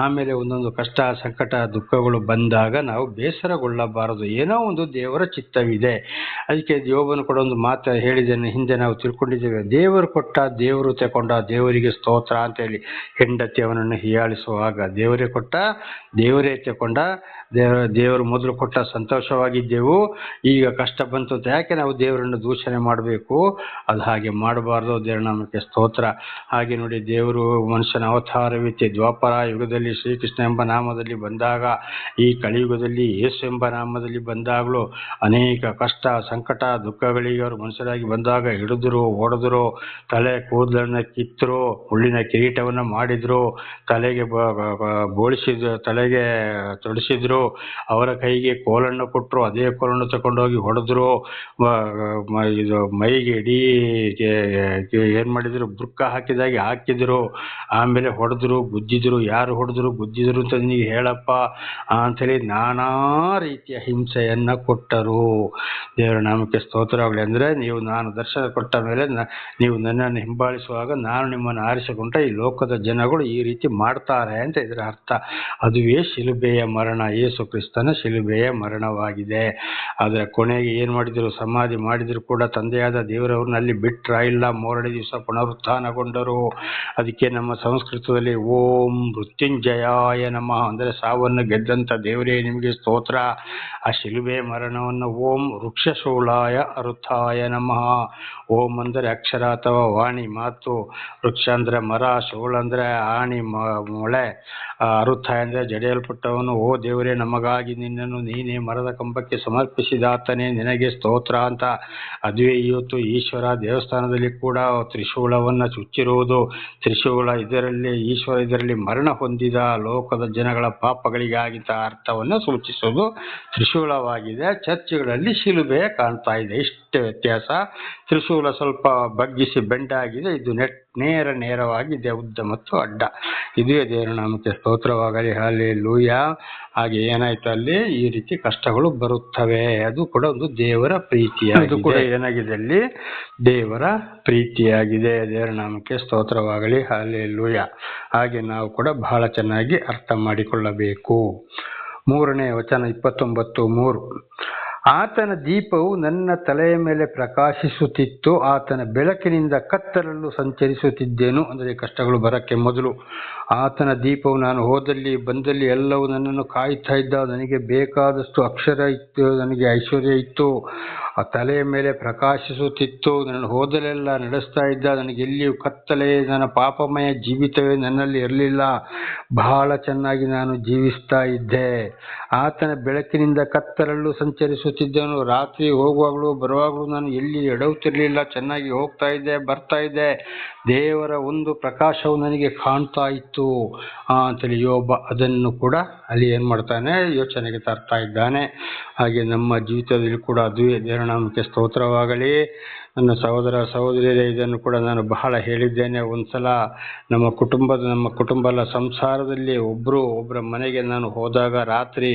ಆಮೇಲೆ ಒಂದೊಂದು ಕಷ್ಟ, ಸಂಕಟ, ದುಃಖಗಳು ಬಂದಾಗ ನಾವು ಬೇಸರಗೊಳ್ಳಬಾರದು. ಏನೋ ಒಂದು ದೇವರ ಚಿತ್ತವಿದೆ. ಅದಕ್ಕೆ ಯೋಬನು ಕೂಡ ಒಂದು ಮಾತು ಹೇಳಿದ್ದೇನೆ, ಹಿಂದೆ ನಾವು ತಿಳ್ಕೊಂಡಿದ್ದೇವೆ. ದೇವರು ಕೊಟ್ಟ ದೇವರು ತಗೊಂಡ, ದೇವರಿಗೆ ಸ್ತೋತ್ರ ಅಂತ ಹೇಳಿ. ಹೆಂಡತಿ ಅವನನ್ನು ಹೀಯಾಳಿಸುವಾಗ ದೇವರೇ ಕೊಟ್ಟ ದೇವರೇ ತಗೊಂಡ, ದೇವರು ಮೊದಲು ಕೊಟ್ಟ ಸಂತೋಷವಾಗಿದ್ದೆವು, ಈಗ ಕಷ್ಟ ಬಂತು ಅಂತ ಯಾಕೆ ನಾವು ದೇವರನ್ನು ದೂಷಣೆ ಮಾಡಬೇಕು? ಅದು ಹಾಗೆ ಮಾಡಬಾರ್ದು. ದೇವರ ನಾಮಕ್ಕೆ ಸ್ತೋತ್ರ. ಹಾಗೆ ನೋಡಿ, ದೇವರು ಮನುಷ್ಯನ ಅವತಾರವಿತ್ತೆ. ದ್ವಾಪರ ಯುಗದಲ್ಲಿ ಶ್ರೀಕೃಷ್ಣ ಎಂಬ ನಾಮದಲ್ಲಿ ಬಂದಾಗ, ಈ ಕಲಿಯುಗದಲ್ಲಿ ಯೇಸು ಎಂಬ ನಾಮದಲ್ಲಿ ಬಂದಾಗಲೂ ಅನೇಕ ಕಷ್ಟ, ಸಂಕಟ, ದುಃಖಗಳಿಗೆ ಅವರು ಮನುಷ್ಯರಾಗಿ ಬಂದಾಗ ಹಿಡಿದ್ರು, ಓಡಿದ್ರು, ತಲೆ ಕೂದಲನ್ನ ಕಿತ್ತರು, ಮುಳ್ಳಿನ ಕಿರೀಟವನ್ನು ಮಾಡಿದ್ರು, ತಲೆಗೆ ತಲೆಗೆ ತೊಡಿಸಿದ್ರು, ಅವರ ಕೈಗೆ ಕೋಲನ್ನು ಕೊಟ್ಟರು, ಅದೇ ಕೋಲನ್ನು ತಗೊಂಡೋಗಿ ಹೊಡೆದ್ರು, ಇದು ಮೈಗೆ ಇಡೀ ಏನ್ ಮಾಡಿದ್ರು, ಬುರ್ಕ ಹಾಕಿದ್ರು, ಆಮೇಲೆ ಹೊಡೆದ್ರು, ಗುದ್ದಿದ್ರು. ಯಾರು ಹೊಡೆದ್ರು ಗುದ್ದಿದ್ರು ಅಂತ ನೀವು ಹೇಳಪ್ಪ ಅಂಥೇಳಿ ನಾನಾ ರೀತಿಯ ಹಿಂಸೆಯನ್ನ ಕೊಟ್ಟರು. ದೇವರ ನಾಮಕ್ಕೆ ಸ್ತೋತ್ರವಾಗಲಿ. ಅಂದ್ರೆ ನಾನು ದರ್ಶನ ಕೊಟ್ಟ ಮೇಲೆ ನೀವು ನನ್ನನ್ನು ಹಿಂಬಾಲಿಸುವಾಗ ನಾನು ನಿಮ್ಮನ್ನು ಆರಿಸಿಕೊಂಡ ಈ ಲೋಕದ ಜನಗಳು ಈ ರೀತಿ ಮಾಡ್ತಾರೆ ಅಂತ ಇದರ ಅರ್ಥ. ಅದುವೇ ಶಿಲುಬೆಯ ಮರಣ, ಯೇಸು ಕ್ರಿಸ್ತನ ಶಿಲುಬೆಯ ಮರಣವಾಗಿದೆ. ಆದರೆ ಕೊನೆಗೆ ಏನು ಮಾಡಿದ್ರು, ಸಮಾಧಿ ಮಾಡಿದ್ರು ಕೂಡ ತಂದೆಯಾದ ದೇವರವ್ರನ್ನ ಅಲ್ಲಿ ಬಿಟ್ರ ಇಲ್ಲ, 3ನೇ ದಿವಸ ಪುನರುತ್ಥಾನಗೊಂಡರು. ಅದಕ್ಕೆ ನಮ್ಮ ಸಂಸ್ಕೃತದಲ್ಲಿ ಓಂ ಮೃತ್ಯುಂಜಯಾಯ ನಮಃ, ಅಂದರೆ ಸಾವನ್ನು ಗೆದ್ದಂತ ಹೊಂದಿದಂಥ ದೇವರೇ ನಿಮಗೆ ಸ್ತೋತ್ರ. ಆ ಶಿಲುಬೆ ಮರಣವನ್ನು ಓಂ ವೃಕ್ಷಶೂಲಾಯ ಅರುಥಾಯ ನಮಃ. ಓಂ ಅಂದರೆ ಅಕ್ಷರ ಅಥವಾ ವಾಣಿ ಮಾತು, ವೃಕ್ಷ ಅಂದರೆ ಮರ, ಶೂಲ ಅಂದರೆ ಆಣಿ ಮೊಳೆ, ಅರುಥಾಯ ಅಂದರೆ ಜಡಿಯಲ್ಪಟ್ಟವನು. ಓ ದೇವರೇ, ನಮಗಾಗಿ ನಿನ್ನನ್ನು ನೀನೇ ಮರದ ಕಂಬಕ್ಕೆ ಸಮರ್ಪಿಸಿದಾತನೇ ನಿನಗೆ ಸ್ತೋತ್ರ ಅಂತ. ಅದುವೇ ಇವತ್ತು ಈಶ್ವರ ದೇವಸ್ಥಾನದಲ್ಲಿ ಕೂಡ ತ್ರಿಶೂಲವನ್ನು ಚುಚ್ಚಿರುವುದು. ತ್ರಿಶೂಲ ಇದರಲ್ಲಿ ಈಶ್ವರ ಇದರಲ್ಲಿ ಮರಣ ಹೊಂದಿದ ಲೋಕದ ಜನಗಳ ಪಾಪಗಳಿಗಾಗಿದ್ದ ಅರ್ಥವನ್ನು ಸೂಚಿಸುವುದು ತ್ರಿಶೂಲವಾಗಿದೆ. ಚರ್ಚ್ಗಳಲ್ಲಿ ಶಿಲುಬೆ ಕಾಣ್ತಾ ಇದೆ, ಇಷ್ಟೇ ವ್ಯತ್ಯಾಸ. ತ್ರಿಶೂಲ ಸ್ವಲ್ಪ ಬಗ್ಗಿಸಿ ಬೆಂಡಾಗಿದೆ, ಇದು ನೇರವಾಗಿದೆ, ಉದ್ದ ಮತ್ತು ಅಡ್ಡ. ಇದೇ ದೇವರ ನಾಮಕ್ಕೆ ಸ್ತೋತ್ರವಾಗಲಿ. ಹಲ್ಲೆಲೂಯಾ. ಹಾಗೆ ಏನಾಯ್ತು, ಅಲ್ಲಿ ಈ ರೀತಿ ಕಷ್ಟಗಳು ಬರುತ್ತವೆ. ಅದು ಕೂಡ ಒಂದು ದೇವರ ಪ್ರೀತಿಯಾಗಿದೆ. ಇದು ಕೂಡ ಏನಾಗಿದೆ, ಅಲ್ಲಿ ದೇವರ ಪ್ರೀತಿಯಾಗಿದೆ. ದೇವರ ನಾಮಕ್ಕೆ ಸ್ತೋತ್ರವಾಗಲಿ. ಹಲ್ಲೆಲೂಯಾ. ಹಾಗೆ ನಾವು ಕೂಡ ಬಹಳ ಚೆನ್ನಾಗಿ ಅರ್ಥ ಮಾಡಿಕೊಳ್ಳಬೇಕು. 3ನೇ ವಚನ 29:3. ಆತನ ದೀಪವು ನನ್ನ ತಲೆಯ ಮೇಲೆ ಪ್ರಕಾಶಿಸುತ್ತಿತ್ತು, ಆತನ ಬೆಳಕಿನಿಂದ ಕತ್ತಲಲ್ಲೂ ಸಂಚರಿಸುತ್ತಿದ್ದೆನು. ಅಂದರೆ ಕಷ್ಟಗಳು ಬರಕ್ಕೆ ಮೊದಲು ಆತನ ದೀಪವು ನಾನು ಹೋದಲ್ಲಿ ಬಂದಲ್ಲಿ ಎಲ್ಲವೂ ನನ್ನನ್ನು ಕಾಯ್ತಾ ಇದ್ದ. ನನಗೆ ಬೇಕಾದಷ್ಟು ಅಕ್ಷರ ಇತ್ತು, ನನಗೆ ಐಶ್ವರ್ಯ ಇತ್ತು, ಆ ತಲೆಯ ಮೇಲೆ ಪ್ರಕಾಶಿಸುತ್ತಿತ್ತು, ನನ್ನ ಹೋದಲೆಲ್ಲ ನಡೆಸ್ತಾ ಇದ್ದ. ನನಗೆ ಎಲ್ಲಿಯೂ ಕತ್ತಲೆ, ನನ್ನ ಪಾಪಮಯ ಜೀವಿತವೇ ನನ್ನಲ್ಲಿ ಇರಲಿಲ್ಲ. ಬಹಳ ಚೆನ್ನಾಗಿ ನಾನು ಜೀವಿಸ್ತಾ ಇದ್ದೆ. ಆತನ ಬೆಳಕಿನಿಂದ ಕತ್ತಲಲ್ಲೂ ಸಂಚರಿಸುತ್ತಿದ್ದನು. ರಾತ್ರಿ ಹೋಗುವಾಗಲೂ ಬರುವಾಗಲೂ ನಾನು ಎಲ್ಲಿ ಎಡವುತ್ತಿರಲಿಲ್ಲ, ಚೆನ್ನಾಗಿ ಹೋಗ್ತಾ ಇದ್ದೆ, ಬರ್ತಾ ಇದ್ದೆ. ದೇವರ ಒಂದು ಪ್ರಕಾಶವು ನನಗೆ ಕಾಣ್ತಾ ಇತ್ತು ಅಂತೇಳಿ ಯೋಬ ಅದನ್ನು ಕೂಡ ಅಲ್ಲಿ ಏನು ಮಾಡ್ತಾನೆ, ಯೋಚನೆಗೆ ತರ್ತಾ ಇದ್ದಾನೆ. ಹಾಗೆ ನಮ್ಮ ಜೀವಿತದಲ್ಲಿ ಕೂಡ ಅದುವೇ. ದೇವರ ನಾಮಕ್ಕೆ ಸ್ತೋತ್ರವಾಗಲಿ. ನನ್ನ ಸಹೋದರ ಸಹೋದರಿಯರೇ, ಇದನ್ನು ಕೂಡ ನಾನು ಬಹಳ ಹೇಳಿದ್ದೇನೆ. ಒಂದ್ಸಲ ನಮ್ಮ ಕುಟುಂಬದ ಸಂಸಾರದಲ್ಲಿ ಒಬ್ಬರ ಮನೆಗೆ ನಾನು ಹೋದಾಗ ರಾತ್ರಿ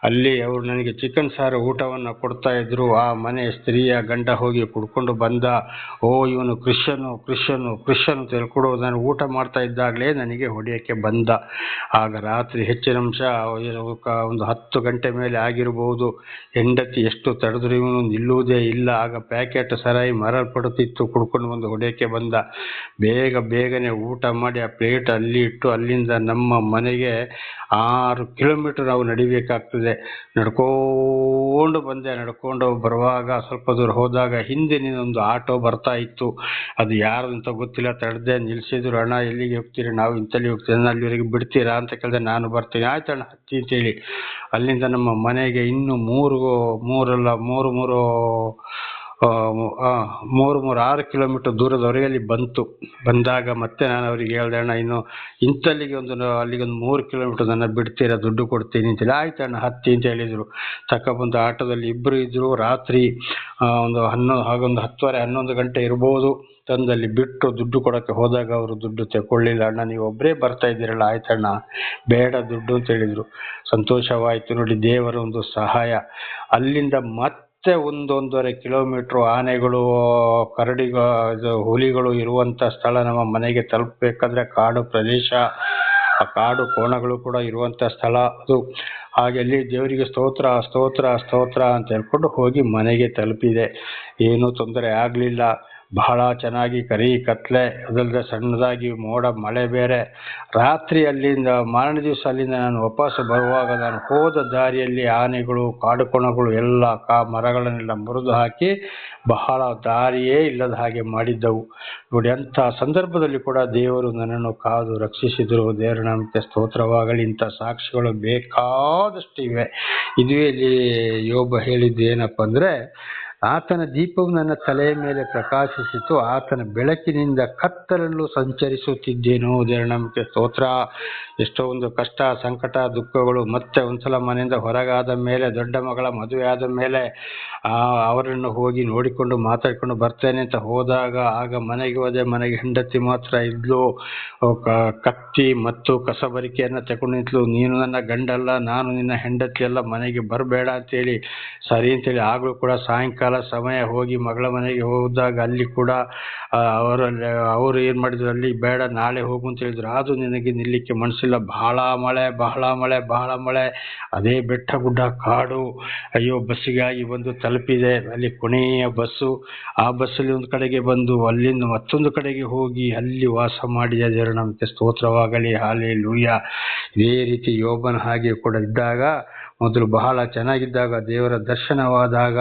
ಅಲ್ಲಿ ಅವರು ನನಗೆ ಚಿಕನ್ ಸಾರು ಊಟವನ್ನು ಕೊಡ್ತಾ ಇದ್ರು. ಆ ಮನೆ ಸ್ತ್ರೀಯ ಗಂಡ ಹೋಗಿ ಕುಡ್ಕೊಂಡು ಬಂದ. ಓ, ಇವನು ಕ್ರಿಶ್ಚಿಯನ್ ತಿಳ್ಕೊಡು. ನಾನು ಊಟ ಮಾಡ್ತಾ ಇದ್ದಾಗಲೇ ನನಗೆ ಹೊಡೆಯೋಕ್ಕೆ ಬಂದ. ಆಗ ರಾತ್ರಿ ಹೆಚ್ಚಿನ ಅಂಶ ಒಂದು 10 ಗಂಟೆ ಮೇಲೆ ಆಗಿರಬಹುದು. ಹೆಂಡತಿ ಎಷ್ಟು ತಡೆದ್ರು ಇವನು ನಿಲ್ಲುವುದೇ ಇಲ್ಲ. ಆಗ ಪ್ಯಾಕೆಟ್ ಸರಾಯಿ ಮರಲ್ಪಡುತ್ತಿತ್ತು. ಕುಡ್ಕೊಂಡು ಬಂದು ಹೊಡೆಯೋಕ್ಕೆ ಬಂದ. ಬೇಗನೆ ಊಟ ಮಾಡಿ ಆ ಪ್ಲೇಟ್ ಅಲ್ಲಿ ಇಟ್ಟು ಅಲ್ಲಿಂದ ನಮ್ಮ ಮನೆಗೆ 6 ಕಿಲೋಮೀಟರ್ ನಾವು ನಡಿಬೇಕಾಗ್ತದೆ. ನಡ್ಕೊಂಡು ಬಂದೆ. ನಡ್ಕೊಂಡು ಬರುವಾಗ ಸ್ವಲ್ಪ ದೂರ ಹೋದಾಗ ಹಿಂದಿನಿಂದೊಂದು ಆಟೋ ಬರ್ತಾ ಇತ್ತು. ಅದು ಯಾರು ಅಂತ ಗೊತ್ತಿಲ್ಲ. ತಡೆದೆ, ನಿಲ್ಸಿದ್ರು. ಅಣ್ಣ, ಎಲ್ಲಿಗೆ ಹೋಗ್ತೀರಿ? ನಾವು ಇಂತಲ್ಲಿ ಹೋಗ್ತೀವಿ, ಅಲ್ಲಿವರೆಗೆ ಬಿಡ್ತೀರಾ ಅಂತ ಕೇಳಿದೆ. ನಾನು ಬರ್ತೀನಿ. ಆಯ್ತಣ್ಣ, ಹತ್ತಿ ಅಂತೇಳಿ ಅಲ್ಲಿಂದ ನಮ್ಮ ಮನೆಗೆ ಇನ್ನು 6 ಕಿಲೋಮೀಟರ್ ದೂರದವರೆಗೆ ಅಲ್ಲಿ ಬಂದಾಗ ಮತ್ತೆ ನಾನು ಅವರಿಗೆ ಹೇಳ್ದೆ, ಅಣ್ಣ ಇನ್ನು ಅಲ್ಲಿಗೆ ಒಂದು 3 ಕಿಲೋಮೀಟರ್ ನನ್ನ ಬಿಡ್ತೀರಾ, ದುಡ್ಡು ಕೊಡ್ತೀನಿ ಅಂತೇಳಿ. ಆಯ್ತಣ್ಣ, ಹತ್ತಿ ಅಂತ ಹೇಳಿದರು. ತಗೊಬಂದು ಆಟೋದಲ್ಲಿ ಇಬ್ಬರು ಇದ್ರು. ರಾತ್ರಿ ಒಂದು 10:30-11 ಗಂಟೆ ಇರ್ಬೋದು. ತಂದಲ್ಲಿ ಬಿಟ್ಟು ದುಡ್ಡು ಕೊಡೋಕ್ಕೆ ಹೋದಾಗ ಅವರು ದುಡ್ಡು ತಗೊಳ್ಳಿಲ್ಲ. ಅಣ್ಣ, ನೀವು ಒಬ್ಬರೇ ಬರ್ತಾ ಇದ್ದೀರಲ್ಲ, ಆಯ್ತಣ್ಣ ಬೇಡ ದುಡ್ಡು ಅಂತ ಹೇಳಿದರು. ಸಂತೋಷವಾಯಿತು ನೋಡಿ, ದೇವರ ಒಂದು ಸಹಾಯ. ಅಲ್ಲಿಂದ ಮತ್ತೆ 1-1.5 ಕಿಲೋಮೀಟ್ರು ಆನೆಗಳು, ಹುಲಿಗಳು ಇರುವಂಥ ಸ್ಥಳ. ನಮ್ಮ ಮನೆಗೆ ತಲುಪಬೇಕಾದ್ರೆ ಕಾಡು ಪ್ರದೇಶ, ಆ ಕಾಡು ಕೋಣಗಳು ಕೂಡ ಇರುವಂಥ ಸ್ಥಳ ಅದು. ಹಾಗೆ ಅಲ್ಲಿ ದೇವರಿಗೆ ಸ್ತೋತ್ರ ಅಂತ ಹೇಳ್ಕೊಂಡು ಹೋಗಿ ಮನೆಗೆ ತಲುಪಿದೆ. ಏನೂ ತೊಂದರೆ ಆಗಲಿಲ್ಲ. ಬಹಳ ಚೆನ್ನಾಗಿ ಕತ್ಲೆ, ಅದಲ್ಲದೆ ಸಣ್ಣದಾಗಿ ಮಳೆ ಬೇರೆ. ರಾತ್ರಿ ಅಲ್ಲಿಂದ ಮಾರನೇ ದಿವಸ ಅಲ್ಲಿಂದ ನಾನು ವಾಪಸ್ ಬರುವಾಗ ನಾನು ಹೋದ ದಾರಿಯಲ್ಲಿ ಆನೆಗಳು, ಕಾಡು ಕೋಣಗಳು ಎಲ್ಲ ಮರಗಳನ್ನೆಲ್ಲ ಮುರಿದು ಹಾಕಿ ಬಹಳ ದಾರಿಯೇ ಇಲ್ಲದ ಹಾಗೆ ಮಾಡಿದ್ದವು ನೋಡಿ. ಅಂಥ ಸಂದರ್ಭದಲ್ಲಿ ಕೂಡ ದೇವರು ನನ್ನನ್ನು ಕಾದು ರಕ್ಷಿಸಿದರು. ದೇವರ ನಾಮಕ್ಕೆ ಸ್ತೋತ್ರವಾಗಲಿ. ಇಂಥ ಸಾಕ್ಷಿಗಳು ಬೇಕಾದಷ್ಟಿವೆ. ಇದುವೇ ಇಲ್ಲಿ ಯೋಬ ಹೇಳಿದ್ದು ಏನಪ್ಪ ಅಂದರೆ, ಆತನ ದೀಪವು ನನ್ನ ತಲೆಯ ಮೇಲೆ ಪ್ರಕಾಶಿಸಿತು, ಆತನ ಬೆಳಕಿನಿಂದ ಕತ್ತಲಲ್ಲೂ ಸಂಚರಿಸುತ್ತಿದ್ದೇನು. ದೇವರ ನಾಮಕ್ಕೆ ಸ್ತೋತ್ರ. ಎಷ್ಟೋ ಒಂದು ಕಷ್ಟ, ಸಂಕಟ, ದುಃಖಗಳು. ಮತ್ತೆ ಒಂದ್ಸಲ ಮನೆಯಿಂದ ಹೊರಗಾದ ಮೇಲೆ, ದೊಡ್ಡ ಮಗಳ ಮದುವೆ ಆದ ಮೇಲೆ ಅವರನ್ನು ಹೋಗಿ ನೋಡಿಕೊಂಡು ಮಾತಾಡಿಕೊಂಡು ಬರ್ತೇನೆ ಅಂತ ಹೋದಾಗ, ಆಗ ಮನೆಗೆ ಹೋದೆ. ಮನೆಗೆ ಹೆಂಡತಿ ಮಾತ್ರ ಇದ್ಲು. ಕತ್ತಿ ಮತ್ತು ಕಸಬರಿಕೆಯನ್ನು ತಗೊಂಡು ನಿಂತಲು. ನೀನು ನನ್ನ ಗಂಡಲ್ಲ, ನಾನು ನಿನ್ನ ಹೆಂಡತಿ ಅಲ್ಲ, ಮನೆಗೆ ಬರಬೇಡ ಅಂತೇಳಿ. ಸರಿ ಅಂತೇಳಿ ಆಗಲೂ ಕೂಡ ಸಾಯಂಕಾಲ ಸಾಯಂಕಾಲ ಸಮಯ ಹೋಗಿ ಮಗಳ ಮನೆಗೆ ಹೋದಾಗ ಅಲ್ಲಿ ಕೂಡ ಅವರು ಏನು ಮಾಡಿದ್ರು, ಅಲ್ಲಿ ಬೇಡ ನಾಳೆ ಹೋಗು ಅಂತ ಹೇಳಿದ್ರು. ಅದು ನಿನಗೆ ನಿಲ್ಲಿಕ್ಕೆ ಮನಸ್ಸಿಲ್ಲ, ಬಹಳ ಮಳೆ ಬಹಳ ಮಳೆ ಬಹಳ ಮಳೆ, ಅದೇ ಬೆಟ್ಟ ಗುಡ್ಡ ಕಾಡು. ಅಯ್ಯೋ ಬಸ್ಸಿಗಾಗಿ ಬಂದು ತಲುಪಿದೆ, ಅಲ್ಲಿ ಕೊನೆಯ ಬಸ್ಸು. ಆ ಬಸ್ಸಲ್ಲಿ ಒಂದು ಕಡೆಗೆ ಬಂದು ಅಲ್ಲಿಂದ ಮತ್ತೊಂದು ಕಡೆಗೆ ಹೋಗಿ ಅಲ್ಲಿ ವಾಸ ಮಾಡಿದ. ದೇವರ ನಾಮಕ್ಕೆ ಸ್ತೋತ್ರವಾಗಲಿ, ಹಲ್ಲೆಲೂಯಾ. ಇದೇ ರೀತಿ ಯೋಬನ ಹಾಗೆ ಕೂಡ ಇದ್ದಾಗ, ಮೊದಲು ಬಹಳ ಚೆನ್ನಾಗಿದ್ದಾಗ ದೇವರ ದರ್ಶನವಾದಾಗ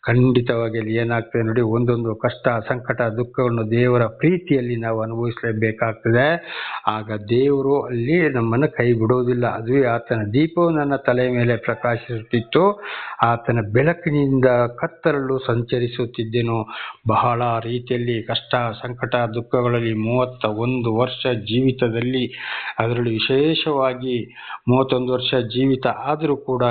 ಖಂಡಿತವಾಗಿ ಅಲ್ಲಿ ಏನಾಗ್ತದೆ ನೋಡಿ, ಒಂದೊಂದು ಕಷ್ಟ ಸಂಕಟ ದುಃಖವನ್ನು ದೇವರ ಪ್ರೀತಿಯಲ್ಲಿ ನಾವು ಅನುಭವಿಸಲೇಬೇಕಾಗ್ತದೆ. ಆಗ ದೇವರು ಅಲ್ಲಿ ನಮ್ಮನ್ನು ಕೈ ಬಿಡುವುದಿಲ್ಲ. ಅದುವೇ ಆತನ ದೀಪವು ನನ್ನ ತಲೆಯ ಮೇಲೆ ಪ್ರಕಾಶಿಸುತ್ತಿತ್ತು, ಆತನ ಬೆಳಕಿನಿಂದ ಕತ್ತಲಲ್ಲೂ ಸಂಚರಿಸುತ್ತಿದ್ದೆನು. ಬಹಳ ರೀತಿಯಲ್ಲಿ ಕಷ್ಟ ಸಂಕಟ ದುಃಖಗಳಲ್ಲಿ 31 ವರ್ಷ ಜೀವಿತದಲ್ಲಿ, ಅದರಲ್ಲಿ ವಿಶೇಷವಾಗಿ 31 ವರ್ಷ ಜೀವಿತ ಆದರೂ ಕೂಡ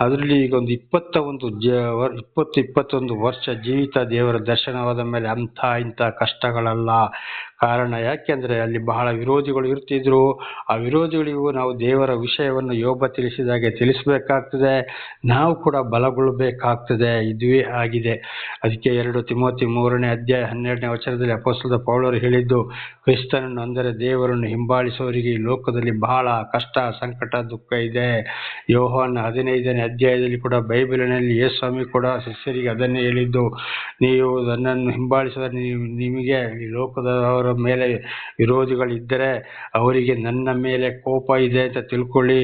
ಅದರಲ್ಲಿ ಈಗ ಒಂದು 21 ವರ್ಷ ಜೀವಿತ ದೇವರ ದರ್ಶನವಾದ ಮೇಲೆ ಅಂಥ ಇಂಥ ಕಷ್ಟಗಳಲ್ಲ. ಕಾರಣ ಯಾಕೆಂದರೆ ಅಲ್ಲಿ ಬಹಳ ವಿರೋಧಿಗಳು ಇರ್ತಿದ್ರು. ಆ ವಿರೋಧಿಗಳಿಗೂ ನಾವು ದೇವರ ವಿಷಯವನ್ನು ಯೋಬ ತಿಳಿಸಿದಾಗೆ ತಿಳಿಸಬೇಕಾಗ್ತದೆ, ನಾವು ಕೂಡ ಬಲಗೊಳ್ಳಬೇಕಾಗ್ತದೆ. ಇದುವೇ ಆಗಿದೆ. ಅದಕ್ಕೆ 2 ತಿಮೋಥಿ 3ನೇ ಅಧ್ಯಾಯ 12ನೇ ವಚನದಲ್ಲಿ ಅಪೊಸ್ತಲ ಪೌಲರು ಹೇಳಿದ್ದು, ಕ್ರಿಸ್ತನನ್ನು ಅಂದರೆ ದೇವರನ್ನು ಹಿಂಬಾಲಿಸುವವರಿಗೆ ಈ ಲೋಕದಲ್ಲಿ ಬಹಳ ಕಷ್ಟ ಸಂಕಟ ದುಃಖ ಇದೆ. ಯೋಹಾನ 15ನೇ ಅಧ್ಯಾಯದಲ್ಲಿ ಕೂಡ ಬೈಬಲಿನಲ್ಲಿ ಯೇಸುಸ್ವಾಮಿ ಕೂಡ ಶಿಷ್ಯರಿಗೆ ಅದನ್ನೇ ಹೇಳಿದ್ದು, ನೀವು ನನ್ನನ್ನು ಹಿಂಬಾಲಿಸಿದರೆ ನಿಮಗೆ ಈ ಲೋಕದವರ ಮೇಲೆ ವಿರೋಧಿಗಳಿದ್ದರೆ ಅವರಿಗೆ ನನ್ನ ಮೇಲೆ ಕೋಪ ಇದೆ ಅಂತ ತಿಳ್ಕೊಳ್ಳಿ.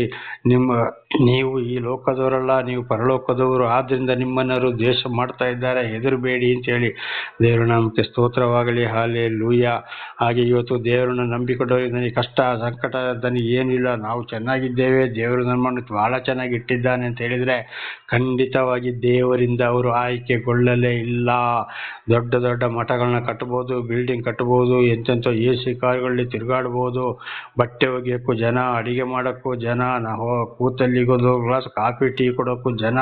ನೀವು ಈ ಲೋಕದವರಲ್ಲ, ನೀವು ಪರಲೋಕದವರು, ಆದ್ದರಿಂದ ನಿಮ್ಮನ್ನು ದ್ವೇಷ ಮಾಡ್ತಾ ಇದ್ದಾರೆ, ಹೆದರಬೇಡಿ ಅಂತೇಳಿ. ದೇವರ ನಾಮಕ್ಕೆ ಸ್ತೋತ್ರವಾಗಲಿ, ಹಲ್ಲೆಲೂಯಾ. ಹಾಗೆ ಇವತ್ತು ದೇವರನ್ನು ನಂಬಿಕೊಂಡವರಿಗೆ ನನಗೆ ಕಷ್ಟ ಸಂಕಟ ನನಗೆ ಏನಿಲ್ಲ, ನಾವು ಚೆನ್ನಾಗಿದ್ದೇವೆ, ದೇವರು ನಮ್ಮನ್ನು ಬಹಳ ಚೆನ್ನಾಗಿ ಇಟ್ಟಿದ್ದಾನೆ ಅಂತ ಹೇಳಿದರೆ ಖಂಡಿತವಾಗಿ ದೇವರಿಂದ ಅವರು ಆಯ್ಕೆಗೊಳ್ಳಲೇ ಇಲ್ಲ. ದೊಡ್ಡ ದೊಡ್ಡ ಮಠಗಳನ್ನ ಕಟ್ಬೋದು, ಬಿಲ್ಡಿಂಗ್ ಕಟ್ಬೋದು, ಎಂತೆಂಥ AC ಕಾರುಗಳಲ್ಲಿ ತಿರುಗಾಡ್ಬೋದು, ಬಟ್ಟೆ ಒಗೆಯೋಕ್ಕೂ ಜನ, ಅಡಿಗೆ ಮಾಡೋಕ್ಕೂ ಜನ, ನಾವು ಕೂತಲ್ಲಿಗೋದು ಗ್ಲಾಸ್ ಕಾಫಿ ಟೀ ಕೊಡೋಕ್ಕೂ ಜನ,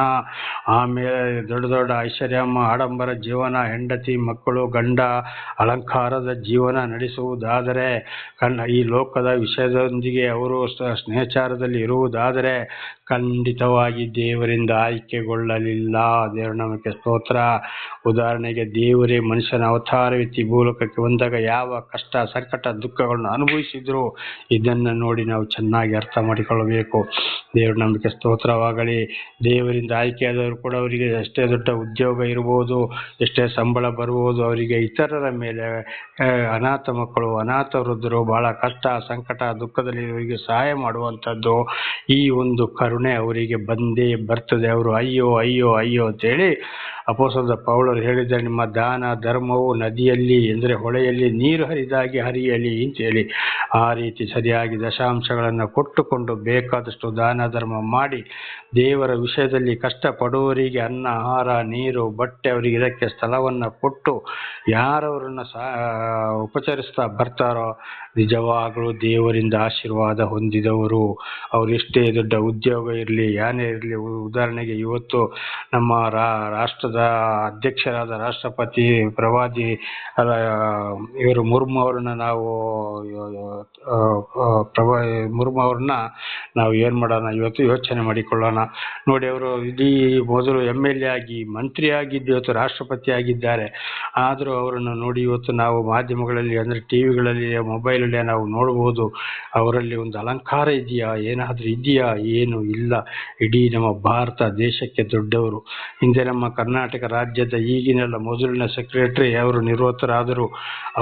ಆಮೇಲೆ ದೊಡ್ಡ ದೊಡ್ಡ ಐಶ್ವರ್ಯಮ್ಮ ಆಡಂಬರ ಜೀವನ, ಹೆಂಡತಿ ಮಕ್ಕಳು ಗಂಡ ಅಲಂಕಾರದ ಜೀವನ ನಡೆಸುವುದಾದರೆ, ಈ ಲೋಕದ ವಿಷಯದೊಂದಿಗೆ ಅವರು ಸ್ನೇಹಚಾರದಲ್ಲಿ ಇರುವುದಾದರೆ ಖಂಡಿತವಾಗಿ ದೇವರಿಂದ ಆಯ್ಕೆಗೊಳ್ಳಲಿಲ್ಲ. ದೇವರ ನಾಮಕ್ಕೆ ಸ್ತೋತ್ರ. ಉದಾಹರಣೆಗೆ ದೇವರೇ ಮನುಷ್ಯನ ಅವತಾರವೆತ್ತಿ ಭೂಲೋಕಕ್ಕೆ ಬಂದಾಗ ಯಾವ ಕಷ್ಟ ಸಂಕಟ ದುಃಖಗಳನ್ನು ಅನುಭವಿಸಿದ್ರು, ಇದನ್ನು ನೋಡಿ ನಾವು ಚೆನ್ನಾಗಿ ಅರ್ಥ ಮಾಡಿಕೊಳ್ಳಬೇಕು. ದೇವರ ನಂಬಿಕೆ ಸ್ತೋತ್ರವಾಗಲಿ. ದೇವರಿಂದ ಆಯ್ಕೆಯಾದವರು ಕೂಡ ಅವರಿಗೆ ಎಷ್ಟೇ ದೊಡ್ಡ ಉದ್ಯೋಗ ಇರ್ಬೋದು, ಎಷ್ಟೇ ಸಂಬಳ ಬರ್ಬೋದು, ಅವರಿಗೆ ಇತರರ ಮೇಲೆ ಅನಾಥ ಮಕ್ಕಳು ಅನಾಥ ವೃದ್ಧರು ಬಹಳ ಕಷ್ಟ ಸಂಕಟ ದುಃಖದಲ್ಲಿ ಅವರಿಗೆ ಸಹಾಯ ಮಾಡುವಂಥದ್ದು, ಈ ಒಂದು ಕರುಣೆ ಅವರಿಗೆ ಬಂದೇ ಬರ್ತದೆ. ಅವರು ಅಯ್ಯೋ ಅಯ್ಯೋ ಅಯ್ಯೋ ಅಂತೇಳಿ ಅಪೊಸ್ತಲ ಪೌಲರು ಹೇಳಿದ್ದಾರೆ, ನಿಮ್ಮ ದಾನ ಧರ್ಮವು ನದಿಯಲ್ಲಿ ಅಂದರೆ ಹೊಳೆಯಲ್ಲಿ ನೀರು ಹರಿದಾಗಿ ಹರಿಯಲಿ ಅಂತೇಳಿ. ಆ ರೀತಿ ಸರಿಯಾಗಿ ದಶಾಂಶಗಳನ್ನು ಕೊಟ್ಟುಕೊಂಡು ಬೇಕಾದಷ್ಟು ದಾನ ಧರ್ಮ ಮಾಡಿ ದೇವರ ವಿಷಯದಲ್ಲಿ ಕಷ್ಟಪಡುವವರಿಗೆ ಅನ್ನ ಆಹಾರ ನೀರು ಬಟ್ಟೆ ಅವರಿಗೆ ಇದಕ್ಕೆ ಸ್ಥಳವನ್ನು ಕೊಟ್ಟು ಯಾರವರನ್ನು ಉಪಚರಿಸ್ತಾ ಬರ್ತಾರೋ ನಿಜವಾಗಲೂ ದೇವರಿಂದ ಆಶೀರ್ವಾದ ಹೊಂದಿದವರು. ಅವರು ಎಷ್ಟೇ ದೊಡ್ಡ ಉದ್ಯೋಗ ಇರಲಿ ಏನೇ ಇರಲಿ. ಉದಾಹರಣೆಗೆ ಇವತ್ತು ನಮ್ಮ ರಾಷ್ಟ್ರದ ಅಧ್ಯಕ್ಷರಾದ ರಾಷ್ಟ್ರಪತಿ ಪ್ರವಾದಿ ಇವರು ಮುರ್ಮು ಅವ್ರನ್ನ ನಾವು ಮುರ್ಮು ಅವ್ರನ್ನ ನಾವು ಏನು ಮಾಡೋಣ, ಇವತ್ತು ಯೋಚನೆ ಮಾಡಿಕೊಳ್ಳೋಣ. ನೋಡಿ, ಅವರು ಇಡೀ ಮೊದಲು MLA ಆಗಿ ಮಂತ್ರಿ ಆಗಿದ್ದು ಇವತ್ತು ರಾಷ್ಟ್ರಪತಿ ಆಗಿದ್ದಾರೆ. ಆದರೂ ಅವರನ್ನು ನೋಡಿ ಇವತ್ತು ನಾವು ಮಾಧ್ಯಮಗಳಲ್ಲಿ ಅಂದರೆ TV-ಗಳಲ್ಲಿ ಮೊಬೈಲಲ್ಲೇ ನಾವು ನೋಡ್ಬೋದು. ಅವರಲ್ಲಿ ಒಂದು ಅಲಂಕಾರ ಇದೆಯಾ, ಏನಾದರೂ ಇದೆಯಾ? ಏನು ಇಲ್ಲ. ಇಡೀ ನಮ್ಮ ಭಾರತ ದೇಶಕ್ಕೆ ದೊಡ್ಡವರು. ಹಿಂದೆ ನಮ್ಮ ಕರ್ನಾಟಕ ರಾಜ್ಯದ ಈಗಿನೆಲ್ಲ ಮೊದಲಿನ ಸೆಕ್ರೆಟರಿ ಅವರು ನಿವೃತ್ತರಾದರು.